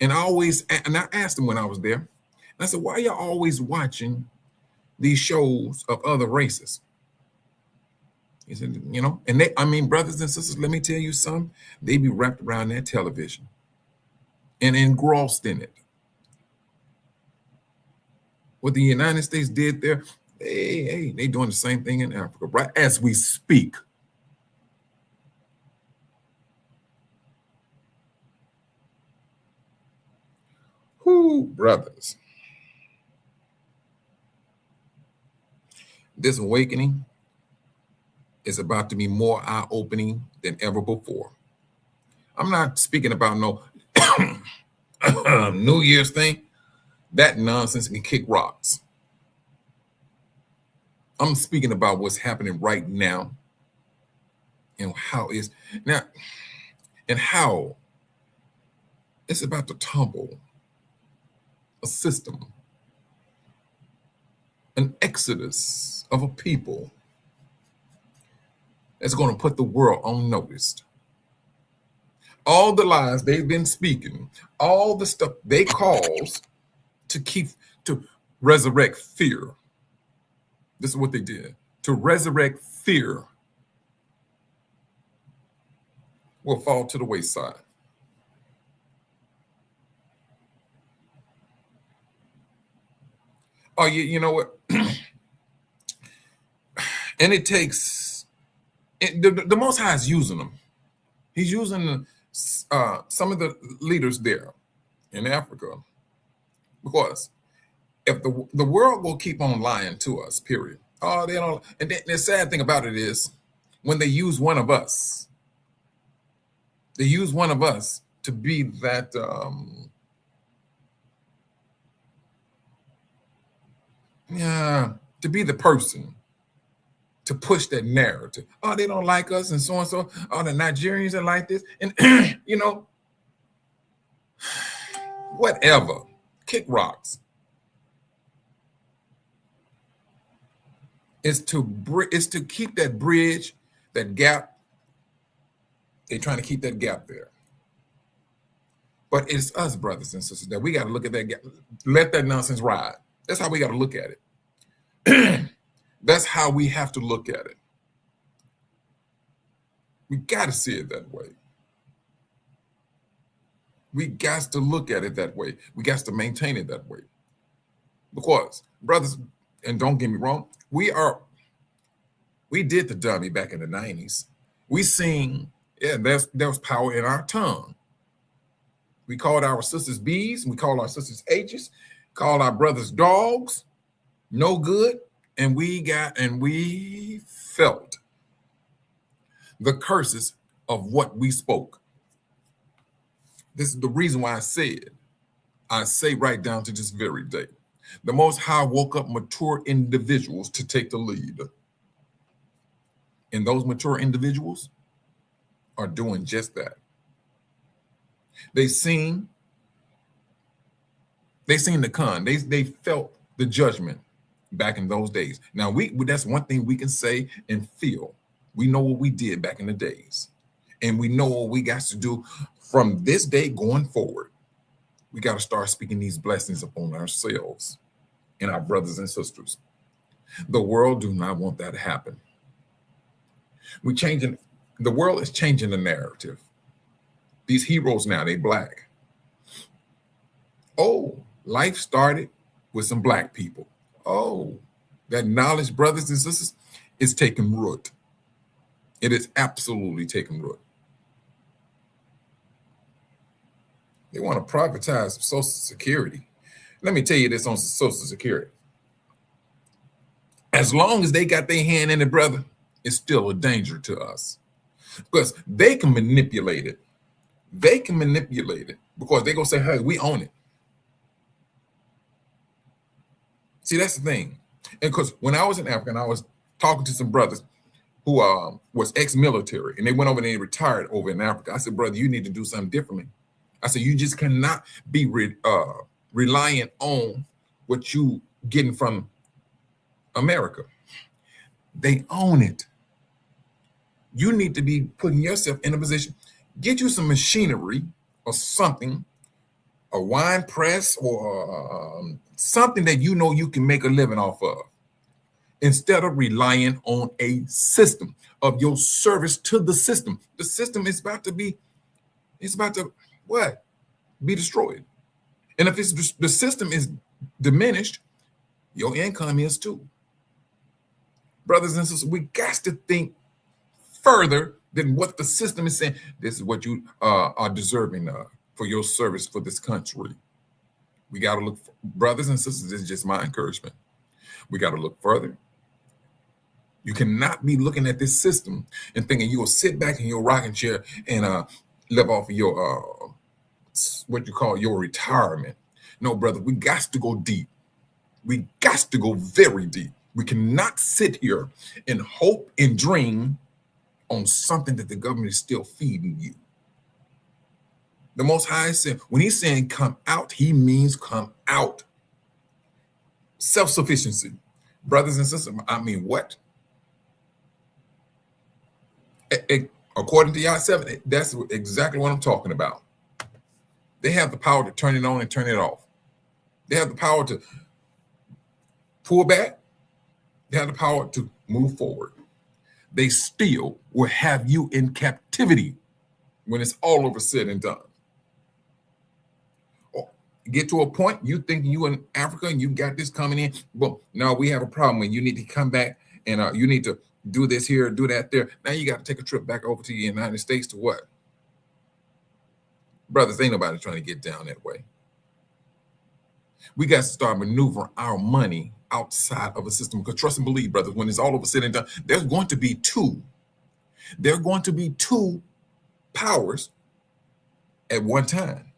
And I asked them when I was there, and I said, why are y'all always watching these shows of other races? He said, and brothers and sisters, let me tell you something, they be wrapped around that television and engrossed in it. What the United States did there, they doing the same thing in Africa, right as we speak. Whoo, brothers. This awakening is about to be more eye-opening than ever before. I'm not speaking about no New Year's thing. That nonsense can kick rocks. I'm speaking about what's happening right now and how it's about to tumble a system, an exodus of a people that's going to put the world on notice. All the lies they've been speaking, all the stuff they cause to resurrect fear. This is what they did. To resurrect fear will fall to the wayside. Oh, you know what? And it takes, the Most High is using them. He's using some of the leaders there in Africa, because if the world will keep on lying to us, period. Oh, they don't. And the sad thing about it is, when they use one of us, to be that to be the person to push that narrative. Oh, they don't like us, and so and so. Oh, the Nigerians are like this, and whatever. Kick rocks. It's to keep that bridge, that gap. They're trying to keep that gap there. But it's us, brothers and sisters, that we got to look at that gap. Let that nonsense ride. That's how we got to look at it. That's how we have to look at it. We got to see it that way. We got to look at it that way. We got to maintain it that way. Because, brothers, and don't get me wrong, we did the dummy back in the 90s. We sing, there was power in our tongue. We called our sisters B's, we called our sisters H's, called our brothers dogs, no good, and we felt the curses of what we spoke. This is the reason why I say right down to this very day, the Most High woke up mature individuals to take the lead. And those mature individuals are doing just that. They seen They seen the con. They felt the judgment back in those days. Now that's one thing we can say and feel. We know what we did back in the days, and we know what we got to do from this day going forward. We got to start speaking these blessings upon ourselves and our brothers and sisters. The world do not want that to happen. The world is changing the narrative. These heroes now, they black. Oh, life started with some black people. Oh, that knowledge, brothers and sisters, is taking root. It is absolutely taking root. They want to privatize Social Security. Let me tell you this on Social Security. As long as they got their hand in it, brother, it's still a danger to us. Because they can manipulate it. They can manipulate it because they're going to say, hey, we own it. See, that's the thing. And because when I was in Africa and I was talking to some brothers who was ex-military and they went over and they retired over in Africa, I said, brother, you need to do something differently. I said, you just cannot be reliant on what you getting from America. They own it. You need to be putting yourself in a position, get you some machinery or something, a wine press or something that you know you can make a living off of, instead of relying on a system of your service to the system. The system is about to what? Be destroyed. And if the system is diminished, your income is too. Brothers and sisters, we got to think further than what the system is saying. This is what you are deserving for your service for this country. We got to look, brothers and sisters, this is just my encouragement. We got to look further. You cannot be looking at this system and thinking you will sit back in your rocking chair and live off of your, what you call your retirement. No, brother, we got to go deep. We got to go very deep. We cannot sit here and hope and dream on something that the government is still feeding you. The Most High said, when he's saying come out, he means come out. Self-sufficiency. Brothers and sisters, I mean, what? According to Yah 7, that's exactly what I'm talking about. They have the power to turn it on and turn it off. They have the power to pull back. They have the power to move forward. They still will have you in captivity when it's all over said and done. Or get to a point, you think you in Africa and you got this coming in. Well, now we have a problem when you need to come back and you need to do this here, do that there. Now you got to take a trip back over to the United States to what? Brothers, ain't nobody trying to get down that way. We got to start maneuvering our money outside of a system. Because trust and believe, brothers, when it's all over said and done, there's going to be two. There are going to be two powers at one time.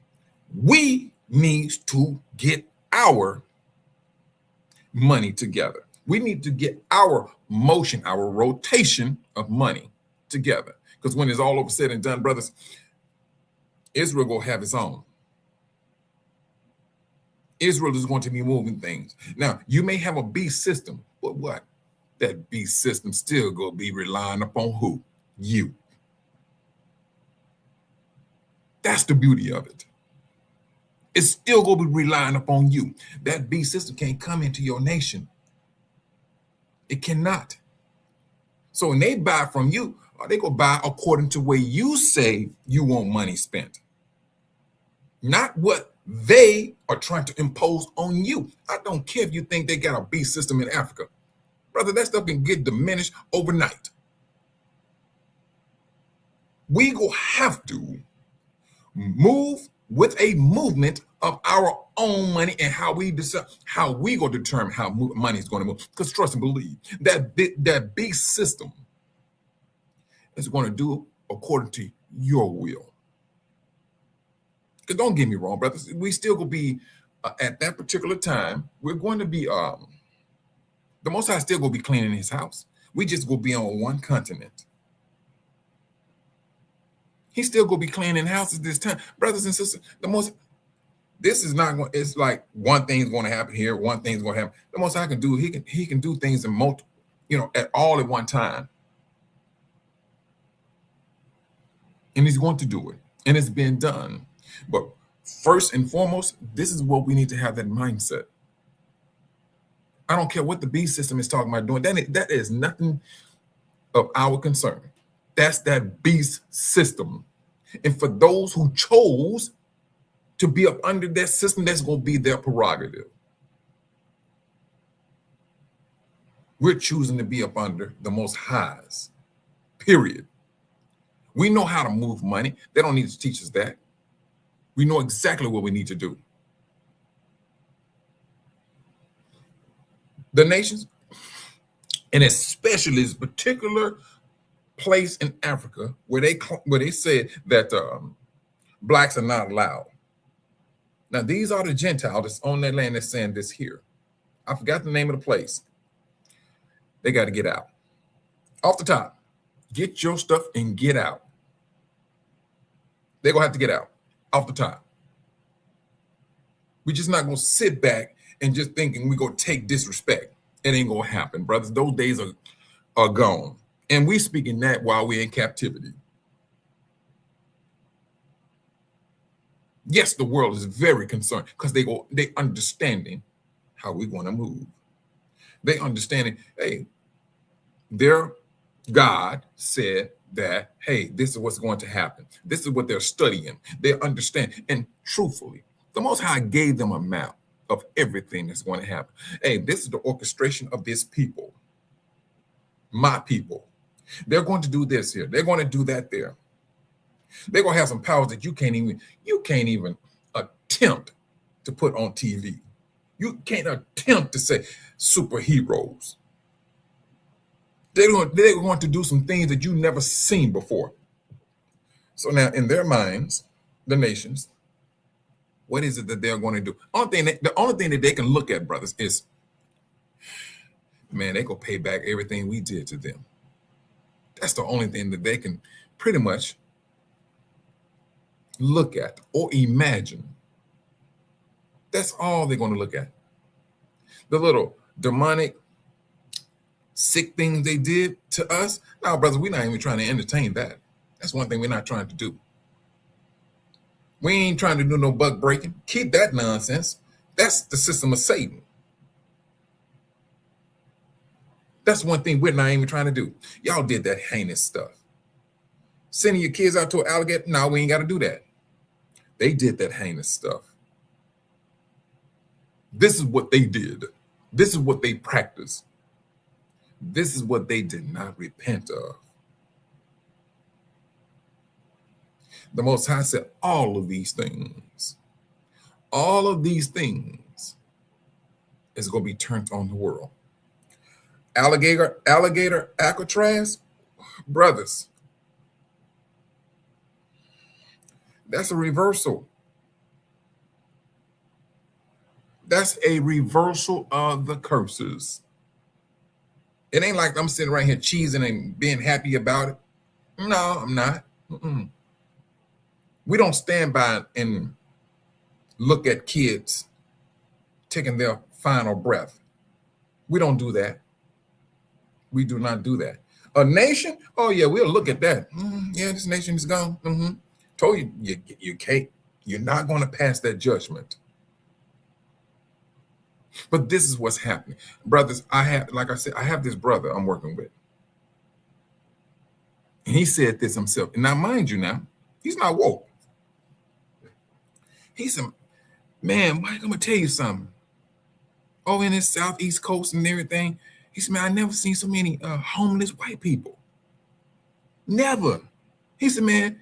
We need to get our money together. We need to get our motion, our rotation of money together. Because when it's all over said and done, brothers, Israel will have its own. Israel is going to be moving things. Now, you may have a beast system, but what? That beast system still going to be relying upon who? You. That's the beauty of it. It's still going to be relying upon you. That beast system can't come into your nation. It cannot. So when they buy from you, they go buy according to where you say you want money spent. Not what they are trying to impose on you. I don't care if you think they got a beast system in Africa. Brother, that stuff can get diminished overnight. We go have to move with a movement of our own money and how we decide, how we going to determine how money is going to move. Because trust and believe, that beast system is going to do according to your will. Because don't get me wrong, brothers, we still going to be, at that particular time, we're going to be, the Most High still going to be cleaning his house. We just going to be on one continent. He's still going to be cleaning houses this time. Brothers and sisters, This is not going. It's like one thing's going to happen here, one thing's going to happen. The most I can do, he can do things in multiple, at all at one time, and he's going to do it, and it's been done. But first and foremost, this is what we need to have that mindset. I don't care what the beast system is talking about doing. That is nothing of our concern. That's that beast system. And for those who chose to be up under that system, that's going to be their prerogative. We're choosing to be up under the Most High's, period. We know how to move money. They don't need to teach us that. We know exactly what we need to do. The nations, and especially this particular place in Africa where they said that blacks are not allowed. Now, these are the Gentiles that's on that land that's saying this here. I forgot the name of the place. They got to get out. Off the top, get your stuff and get out. They're going to have to get out. Off the top. We're just not going to sit back and just thinking we're going to take disrespect. It ain't going to happen, brothers. Those days are gone. And we speaking that while we're in captivity. Yes, the world is very concerned because they understanding how we want to move. They understanding, hey, their God said that, hey, this is what's going to happen. This is what they're studying. They understand. And truthfully, the Most High gave them a map of everything that's going to happen. Hey, this is the orchestration of this people, my people. They're going to do this here. They're going to do that there. They're going to have some powers that you can't even attempt to put on TV. You can't attempt to say superheroes. They're going to do some things that you've never seen before. So now in their minds, the nations, what is it that they're going to do? The only thing that they can look at, brothers, is, man, they go pay back everything we did to them. That's the only thing that they can pretty much look at or imagine. That's all they're going to look at. The little demonic, sick things they did to us. Now, brothers, we're not even trying to entertain that. That's one thing we're not trying to do. We ain't trying to do no buck breaking. Keep that nonsense. That's the system of Satan. That's one thing we're not even trying to do. Y'all did that heinous stuff. Sending your kids out to an alligator? No, we ain't got to do that. They did that heinous stuff. This is what they did. This is what they practiced. This is what they did not repent of. The Most High said all of these things is going to be turned on the world. Alligator, Alcatraz, brothers, that's a reversal. That's a reversal of the curses. It ain't like I'm sitting right here cheesing and being happy about it. No, I'm not. We don't stand by and look at kids taking their final breath. We don't do that. We do not do that. A nation? Oh, yeah, we'll look at that. Yeah, this nation is gone. Told you, you can't. You're not going to pass that judgment. But this is what's happening. Brothers, I have this brother I'm working with. And he said this himself. And now, mind you now, he's not woke. He said, man, Mike, I'm going to tell you something. Oh, in this southeast coast and everything, he said, man, I never seen so many homeless white people. Never. He said, man,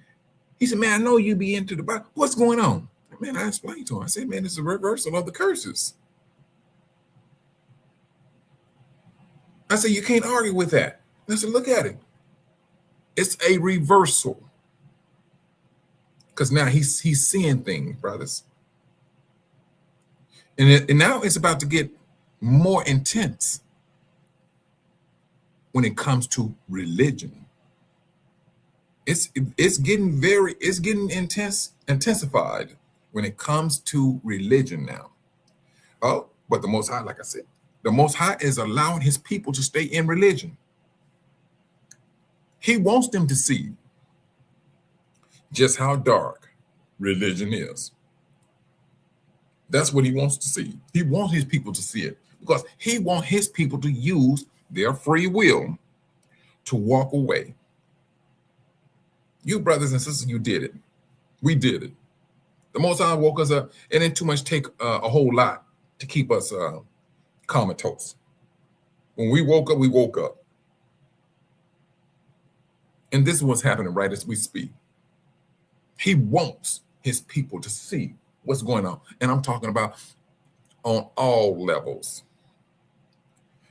I know you be into the Bible. What's going on? Man, I explained to him. I said, man, it's a reversal of the curses. I said, you can't argue with that. I said, look at it. It's a reversal. Because now he's seeing things, brothers. And now it's about to get more intense when it comes to religion. It's getting intensified when it comes to religion now. Oh, but the Most High, like I said, the Most High is allowing his people to stay in religion. He wants them to see just how dark religion is. That's what he wants to see. He wants his people to see it because he wants his people to use their free will to walk away. You brothers and sisters, you did it. We did it. The Most High woke us up. It didn't too much take a whole lot to keep us comatose. When we woke up, we woke up. And this is what's happening right as we speak. He wants his people to see what's going on. And I'm talking about on all levels.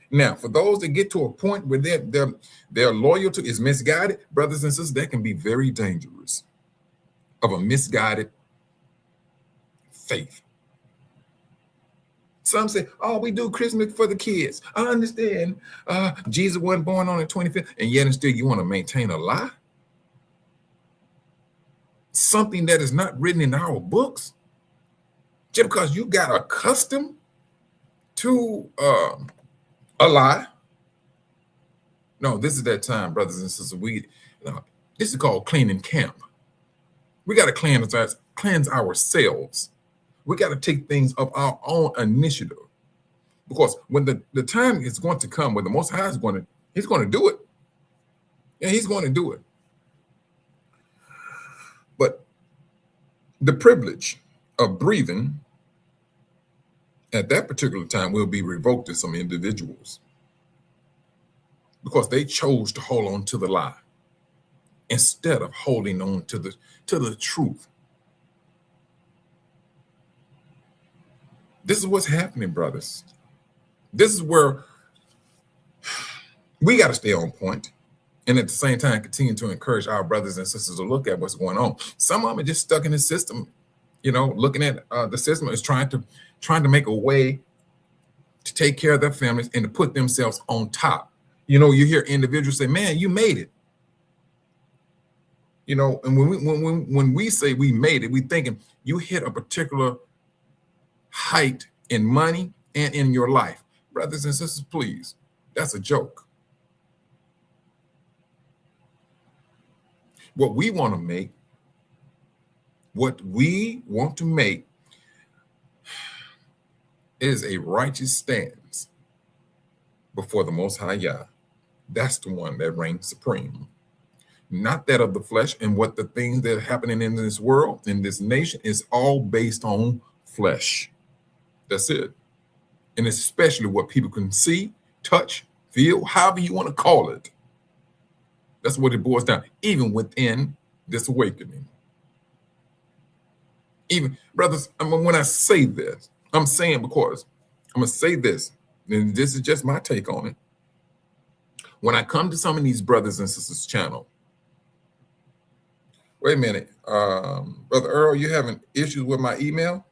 Now, for those that get to a point where their loyalty is misguided, brothers and sisters, that can be very dangerous of a misguided faith. Some say, oh, we do Christmas for the kids. I understand Jesus wasn't born on the 25th, and yet and still you want to maintain a lie? Something that is not written in our books? Just because you got accustomed to a lie? No, this is that time, brothers and sisters. This is called cleaning camp. We got to cleanse ourselves. We got to take things of our own initiative, because when the time is going to come when the Most High he's going to do it. Yeah, he's going to do it. But the privilege of breathing at that particular time will be revoked to some individuals because they chose to hold on to the lie instead of holding on to the truth. This is what's happening, brothers. This is where we got to stay on point, and at the same time continue to encourage our brothers and sisters to look at what's going on. Some of them are just stuck in the system, looking at the system is trying to make a way to take care of their families and to put themselves on top. You hear individuals say, "Man, you made it." And when we say we made it, we thinking you hit a particular height in money and in your life. Brothers and sisters, please, that's a joke. What we want to make is a righteous stance before the Most High Yah. That's the one that reigns supreme. Not that of the flesh, and what the things that are happening in this world, in this nation, is all based on flesh. That's it. And especially what people can see, touch, feel, however you want to call it. That's what it boils down, even within this awakening. Even, brothers, when I say this, I'm saying because I'm going to say this, and this is just my take on it. When I come to some of these brothers and sisters' channel, wait a minute, Brother Earl, you having issues with my email?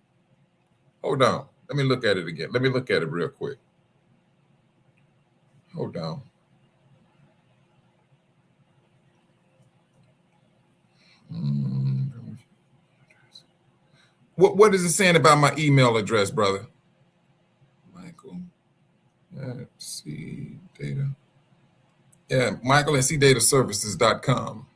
Hold on. Let me look at it again. Let me look at it real quick. Hold on. What is it saying about my email address, brother? Michael at CData. Yeah, Michael at CDataServices.com.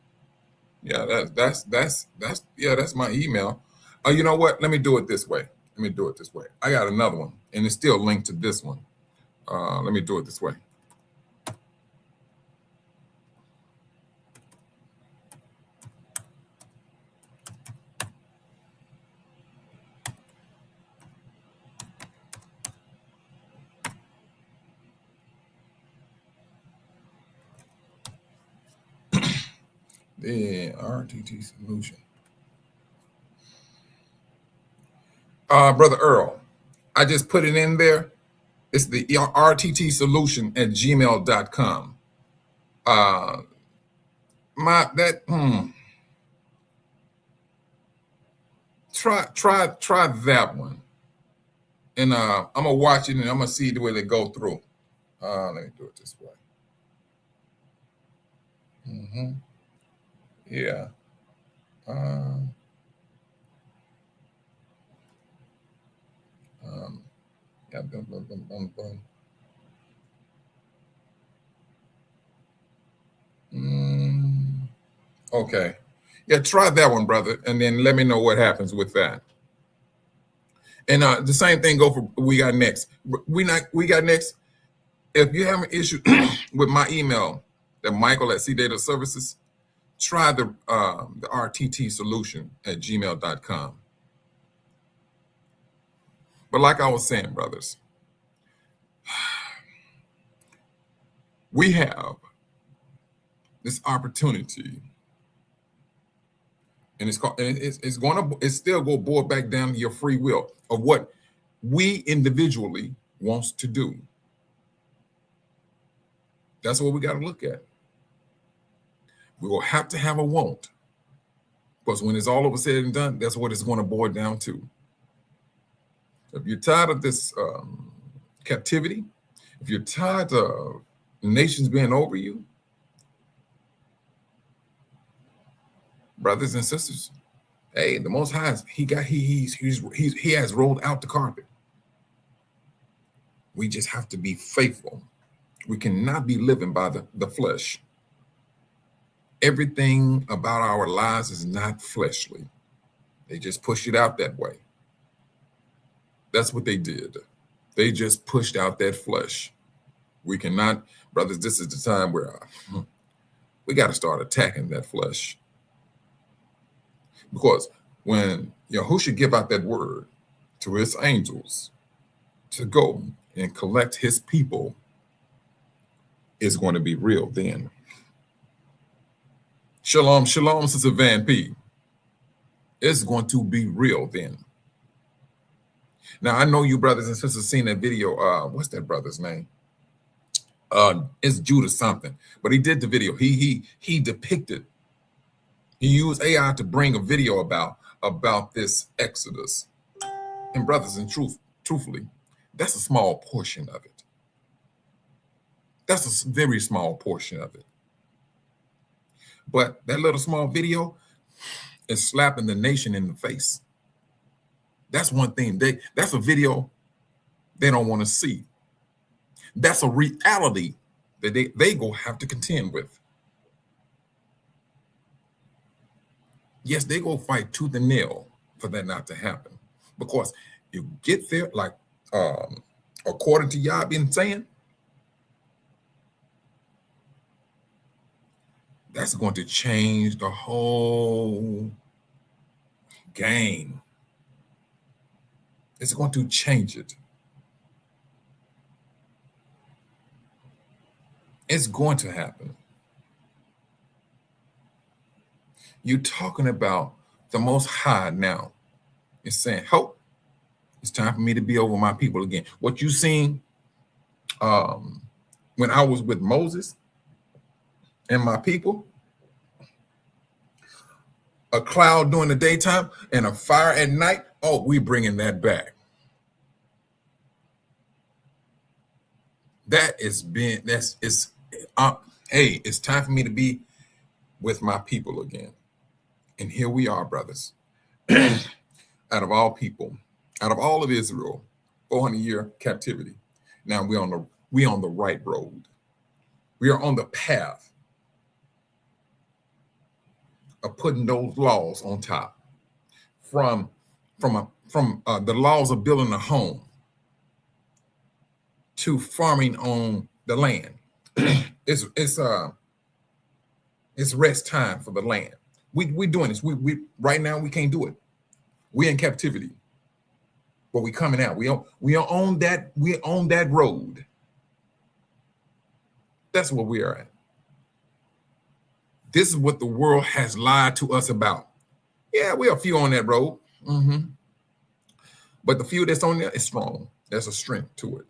Yeah, that's my email. You know what? Let me do it this way. I got another one, and it's still linked to this one. Let me do it this way. The RTT solution. Brother Earl, I just put it in there. It's the RTT solution at gmail.com. Try that one. And I'm gonna watch it and I'm gonna see the way they go through. Let me do it this way. Yeah. Yeah, boom, boom, boom, boom, boom. Okay. Yeah, try that one, brother, and then let me know what happens with that. And the same thing go for we got next. We got next. If you have an issue with my email, that Michael at C Data Services, try the RTT solution at gmail.com. But like I was saying, brothers, we have this opportunity, and it's still go boil back down to your free will of what we individually wants to do. That's what we got to look at. We will have to have a want, because when it's all over said and done, that's what it's going to boil down to. If you're tired of this captivity, if you're tired of nations being over you, brothers and sisters, hey, the Most High, he has rolled out the carpet. We just have to be faithful. We cannot be living by the flesh. Everything about our lives is not fleshly. They just push it out that way. That's what they did. They just pushed out that flesh. We cannot, brothers, this is the time where we got to start attacking that flesh. Because when Yahushua give out that word to his angels to go and collect his people, it's going to be real then. Shalom, shalom, Sister Van P. It's going to be real then. Now, I know you brothers and sisters seen that video. What's that brother's name? It's Judah something. But he did the video. He depicted. He used AI to bring a video about this Exodus. And brothers, and truthfully, that's a small portion of it. That's a very small portion of it. But that little small video is slapping the nation in the face. That's one thing. That's a video they don't want to see. That's a reality that they go have to contend with. Yes, they go fight tooth and nail for that not to happen. Because you get there, like according to y'all been saying, that's going to change the whole game. It's going to change it. It's going to happen. You're talking about the Most High now. It's saying, hope, it's time for me to be over my people again. What you seen when I was with Moses and my people, a cloud during the daytime and a fire at night, oh, we bringing that back. Hey, it's time for me to be with my people again. And here we are, brothers. Out of all people, out of all of Israel, 400-year captivity. Now we on the right road. We are on the path of putting those laws on top. From the laws of building a home to farming on the land. It's rest time for the land. We doing this. We right now we can't do it. We in captivity, but we coming out. We are on that road. That's where we are at. This is what the world has lied to us about. Yeah, we are a few on that road. But the few that's on there is strong. There's a strength to it.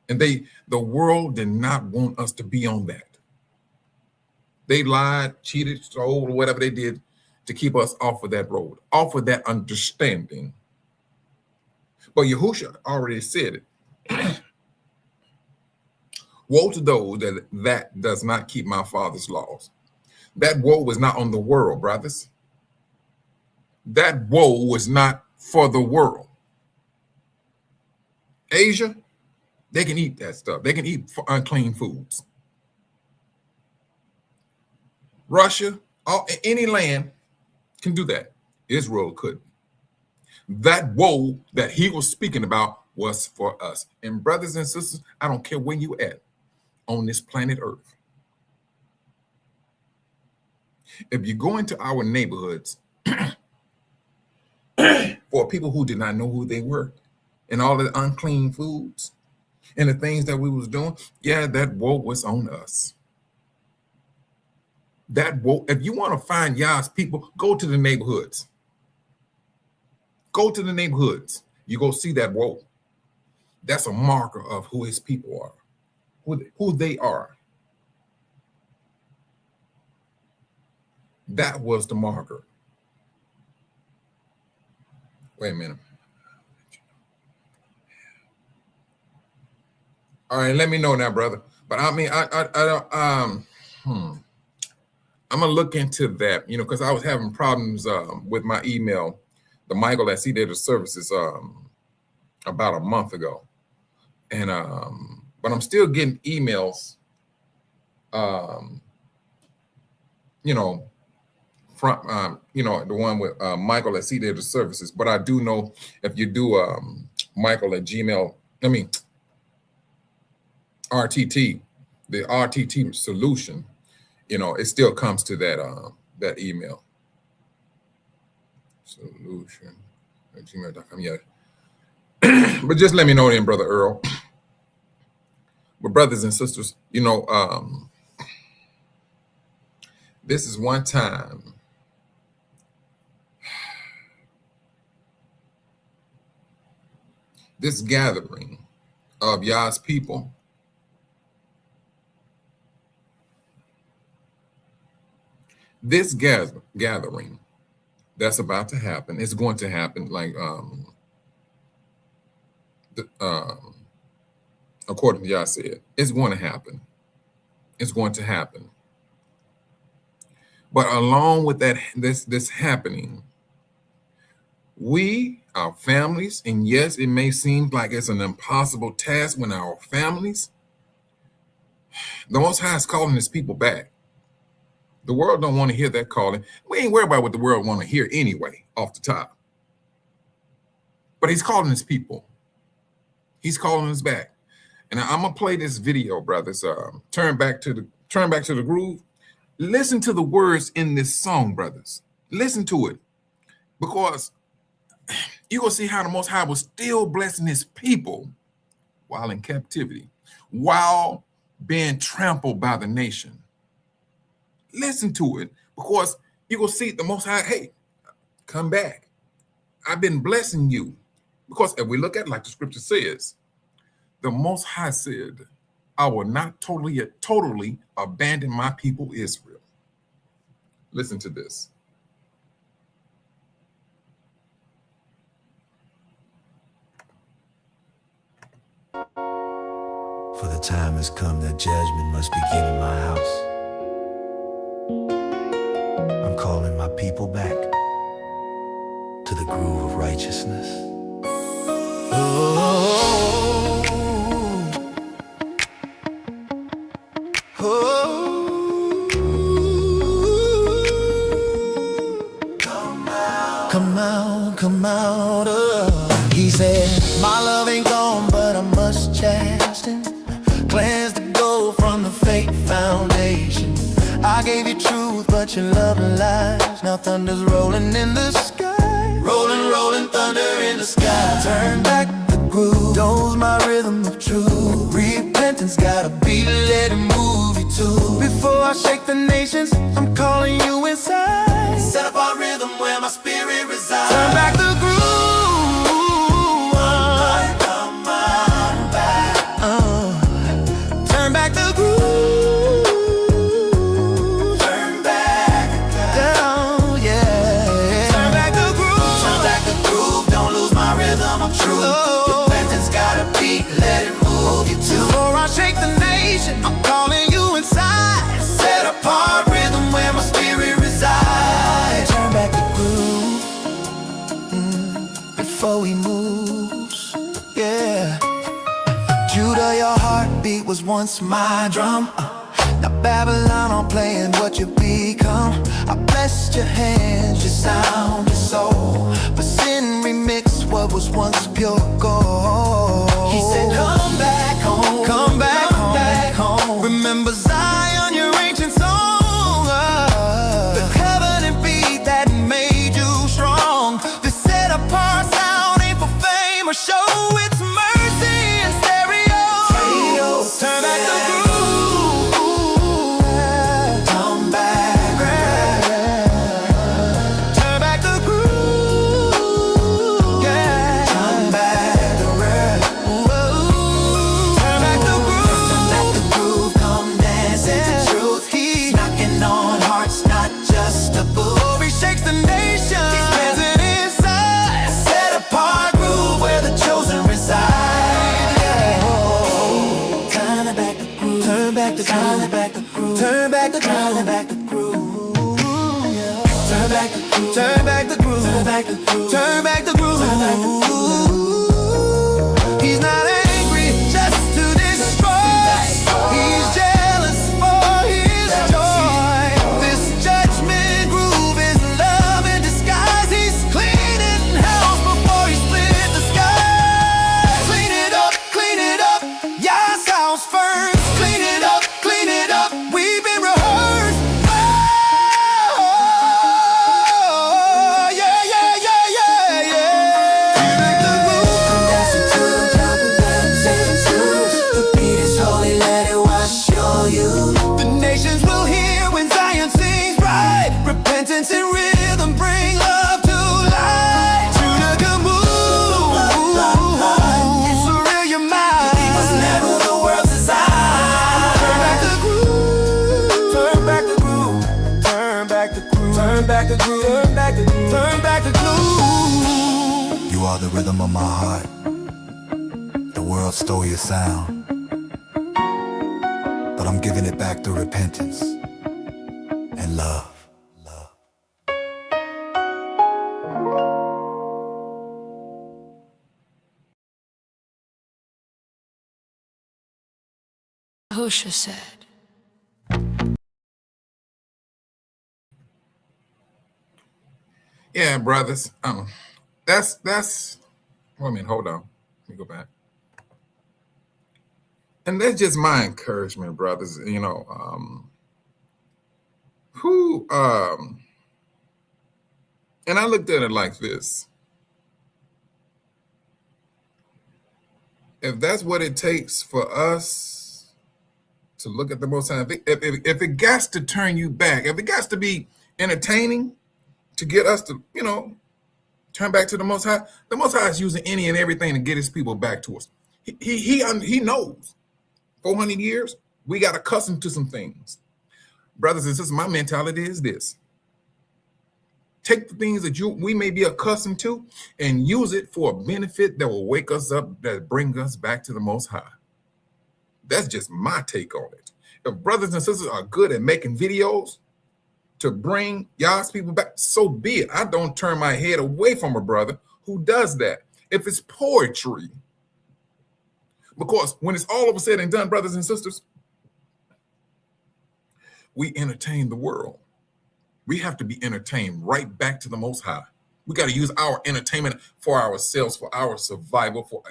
And the world did not want us to be on that. They lied, cheated, stole, or whatever they did to keep us off of that road, off of that understanding. But Yahushua already said it. Woe to those that does not keep my Father's laws. That woe was not on the world, brothers. That woe was not for the world. Asia, they can eat that stuff. They can eat unclean foods. Russia, any land can do that. Israel couldn't. That woe that he was speaking about was for us. And brothers and sisters, I don't care where you at on this planet Earth. If you go into our neighborhoods for people who did not know who they were and all the unclean foods and the things that we was doing, yeah, that woe was on us. That woe, if you want to find Yah's people, go to the neighborhoods. Go to the neighborhoods. You go see that woe. That's a marker of who his people are, who they are. That was the marker. Wait a minute. All right, let me know now, brother. But I mean, I'm gonna look into that, because I was having problems with my email, the Michael at C Data Services, about a month ago, and but I'm still getting emails, from the one with Michael at C Data Services. But I do know if you do Michael at Gmail, RTT, the RTT solution, it still comes to that email. Solution at gmail.com. Yeah. But just let me know then, Brother Earl. But brothers and sisters, this is one time this gathering of Yah's people gathering that's about to happen, it's going to happen like according to Yah said, it's going to happen. It's going to happen. But along with that, this happening, we, our families, and yes, it may seem like it's an impossible task when our families, the Most High is calling his people back. The world don't want to hear that calling. We ain't worried about what the world want to hear anyway, off the top. But he's calling his people. He's calling us back. And I'm gonna play this video, brothers. Turn back to the groove. Listen to the words in this song, brothers. Listen to it, because you're gonna see how the Most High was still blessing his people while in captivity, while being trampled by the nation. Listen to it, because you're gonna see the Most High, hey, come back. I've been blessing you. Because if we look at it like the scripture says, the Most High said, I will not totally abandon my people Israel. Listen to this.
For the time has come that judgment must begin in my house. I'm calling my people back to the groove of righteousness. Oh, oh, come out. He said, my love ain't gone, but I must chasten. Plans to go from the fake foundation. I gave you truth, but you love lies. Now thunder's rolling in the sky. Rolling thunder in the sky. Turn back the groove, doze my rhythm of truth. Repentance got a beat, let it move you too. Before I shake the nations, I'm calling you inside. Set up our rhythm where my spirit resides. Turn back the groove. Come on back. Turn back the groove. Turn back down, yeah. Turn back the groove. Turn back the groove. Don't lose my rhythm of truth. Repentance got a beat, let it move you too. Before I shake the nation, I'm calling you inside. Set apart. heartbeat was once my drum. Now Babylon on playing what you become. I blessed your hands, your sound, your soul. But sin remixed what was once pure gold. He said, come back home, come back home. Remember Zion, your ancient song. The covenant beat that made you strong. The set apart sound ain't for fame or show. It's mercy and stereo. Turn back the groove. Come back. Turn back the groove. Yeah. Come back the groove. Turn back the groove. Turn back the groove. Come dance into truth. He's knocking on hearts, not just a booth. Glory shakes the nation. He's present inside. Set apart groove where the chosen reside. Yeah. Turn back the groove. Turn back the groove. Turn back the groove. Turn back the groove. Turn back the groove. Turn back the groove. Turn back the groove. Turn back the groove. He's not angry just to destroy. He's jealous for his joy. This judgment groove is love in disguise. He's cleaning house before he split the sky. Clean it up, clean it up. Yah's house first. Clean it up, clean it up. We've been rehearsed. Oh, yeah, yeah, yeah, yeah, yeah. Turn back the groove. I'm dancing to the top of that tattoos. The beat is holy, let it wash your youth. The nations will hear when Zion sings right. Repentance and rhythm bring love to light. Surreal your mind. It was never the world's desire. Turn back the groove. Turn back the groove. Turn back the groove. Turn back the groove. Turn back the groove. Turn back the groove.
You are the rhythm of my heart. The world stole your sound, but I'm giving it back through repentance and love.
Hosha said.
Yeah, brothers. That's. Wait a minute. Hold on. Let me go back. And that's just my encouragement, brothers. You know, and I looked at it like this. If that's what it takes for us to look at the Most High, if it got to turn you back, if it got to be entertaining to get us to, turn back to the Most High is using any and everything to get his people back to us. He knows. 400 years, we got accustomed to some things. Brothers and sisters, my mentality is this. Take the things that we may be accustomed to and use it for a benefit that will wake us up, that bring us back to the Most High. That's just my take on it. If brothers and sisters are good at making videos to bring y'all's people back, so be it. I don't turn my head away from a brother who does that. If it's poetry, because when it's all over said and done, brothers and sisters, we entertain the world. We have to be entertained right back to the Most High. We got to use our entertainment for ourselves, for our survival, for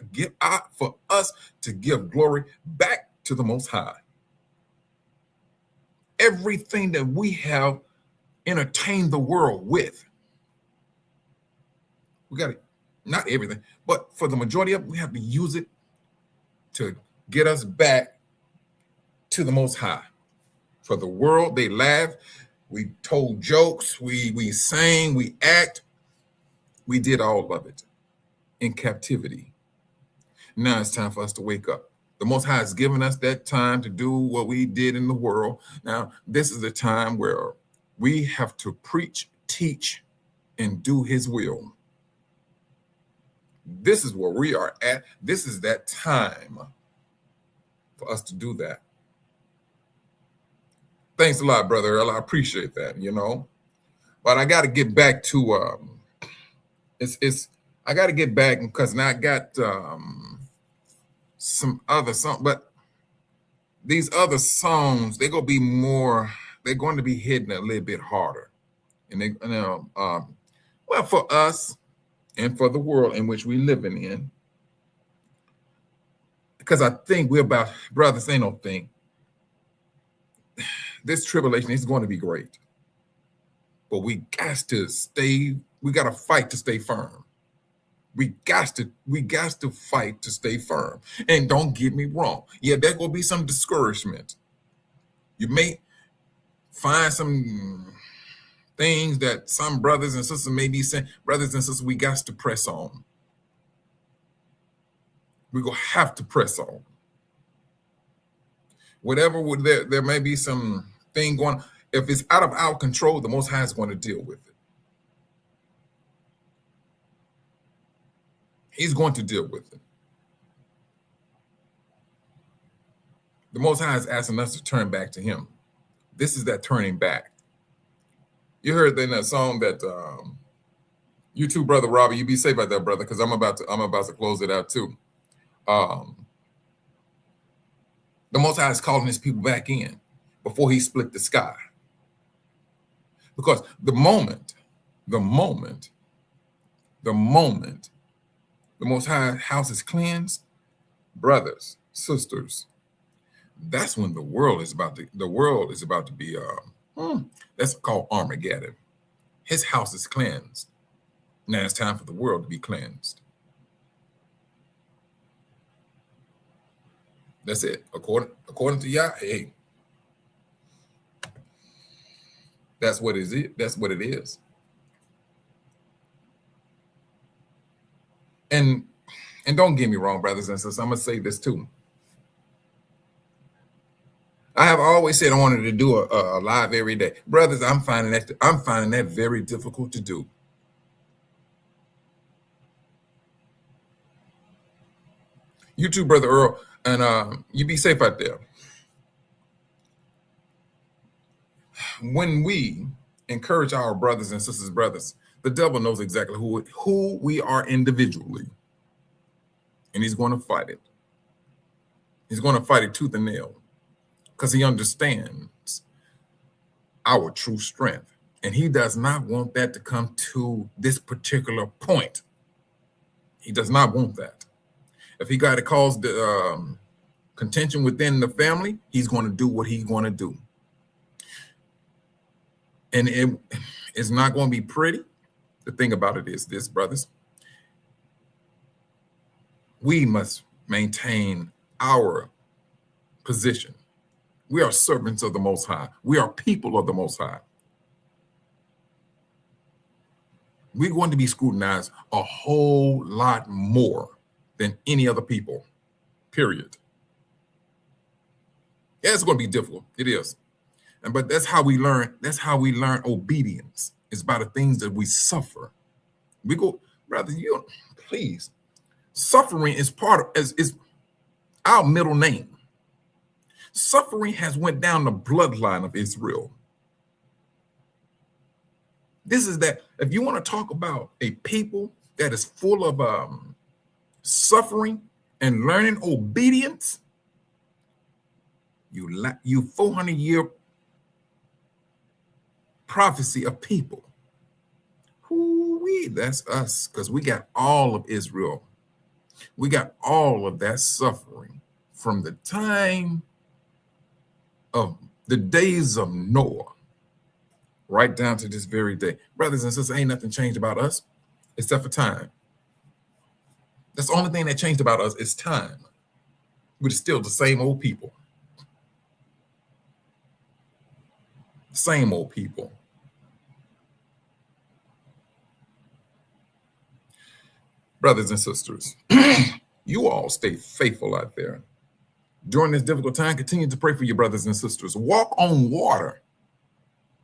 us to give glory back to the Most High. Everything that we have entertained the world with, we got to, not everything, but for the majority of it, we have to use it to get us back to the Most High. For the world, they laugh. We told jokes. We sang. We act. We did all of it in captivity. Now it's time for us to wake up. The Most High has given us that time to do what we did in the world. Now, this is the time where we have to preach, teach, and do his will. This is where we are at. This is that time for us to do that. Thanks a lot, Brother Earl. I appreciate that, But I got to get back to I got to get back because now I got something. But these other songs, they're going to be hitting a little bit harder. And well, for us and for the world in which we're living in, because I think we're about, brothers, ain't no thing. This tribulation is going to be great. But we got to fight to stay firm. We got to fight to stay firm. And don't get me wrong. Yeah, there will be some discouragement. You may find some things that some brothers and sisters may be saying, brothers and sisters, we got to press on. We're going to have to press on. Whatever there may be some thing going on. If it's out of our control, the Most High is going to deal with it. He's going to deal with it. The Most High is asking us to turn back to Him. This is that turning back. You heard in that song that you too, Brother Robbie, you be safe out there, brother, because I'm about to close it out too. The Most High is calling His people back in before He split the sky. Because the moment the Most High house is cleansed, brothers, sisters, that's when the world is about to be that's called Armageddon. His house is cleansed. Now it's time for the world to be cleansed. That's it. According to Yah, hey, that's what it is. That's what it is. And don't get me wrong, brothers and sisters, I'm gonna say this too. I have always said I wanted to do a live every day. Brothers, I'm finding that very difficult to do. You too, Brother Earl, and you be safe out there. When we encourage our brothers and sisters, the devil knows exactly who we are individually. And he's going to fight it. He's going to fight it tooth and nail because he understands our true strength. And he does not want that to come to this particular point. He does not want that. If he got to cause the contention within the family, he's going to do what he's going to do. And it's not going to be pretty. The thing about it is this, brothers. We must maintain our position. We are servants of the Most High. We are people of the Most High. We're going to be scrutinized a whole lot more than any other people, period. Yeah, it's going to be difficult. It is. But that's how we learn. That's how we learn obedience. It's by the things that we suffer. We go, brother, please. Suffering is is our middle name. Suffering has went down the bloodline of Israel. This is that. If you want to talk about a people that is full of suffering and learning obedience, you 400-year prophecy of people. That's us, because we got all of Israel. We got all of that suffering from the time of the days of Noah right down to this very day. Brothers and sisters, ain't nothing changed about us except for time. That's the only thing that changed about us is time. We're still the same old people. Same old people. Brothers and sisters, you all stay faithful out there. During this difficult time, continue to pray for your brothers and sisters. Walk on water.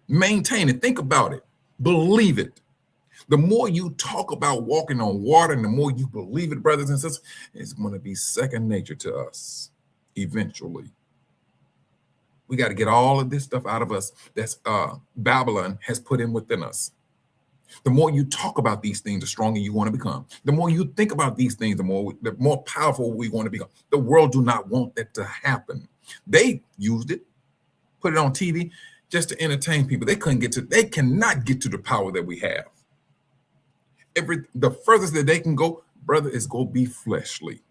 Maintain it. Think about it. Believe it. The more you talk about walking on water and the more you believe it, brothers and sisters, it's going to be second nature to us eventually. We got to get all of this stuff out of us that's Babylon has put in within us. The more you talk about these things, the stronger you want to become. The more you think about these things, the more powerful we want to become. The world do not want that to happen. They used it, put it on TV just to entertain people. They cannot get to the power that we have. The furthest that they can go, brother, is go be fleshly.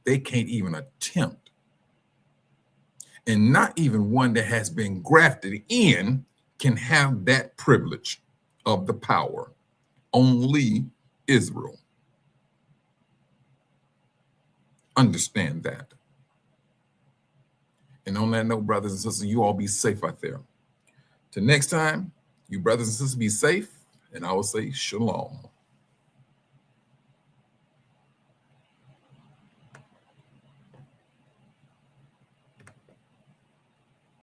They can't even attempt. And not even one that has been grafted in can have that privilege of the power. Only Israel. Understand that. And on that note, brothers and sisters, you all be safe out there. Till next time, you brothers and sisters be safe, and I will say shalom.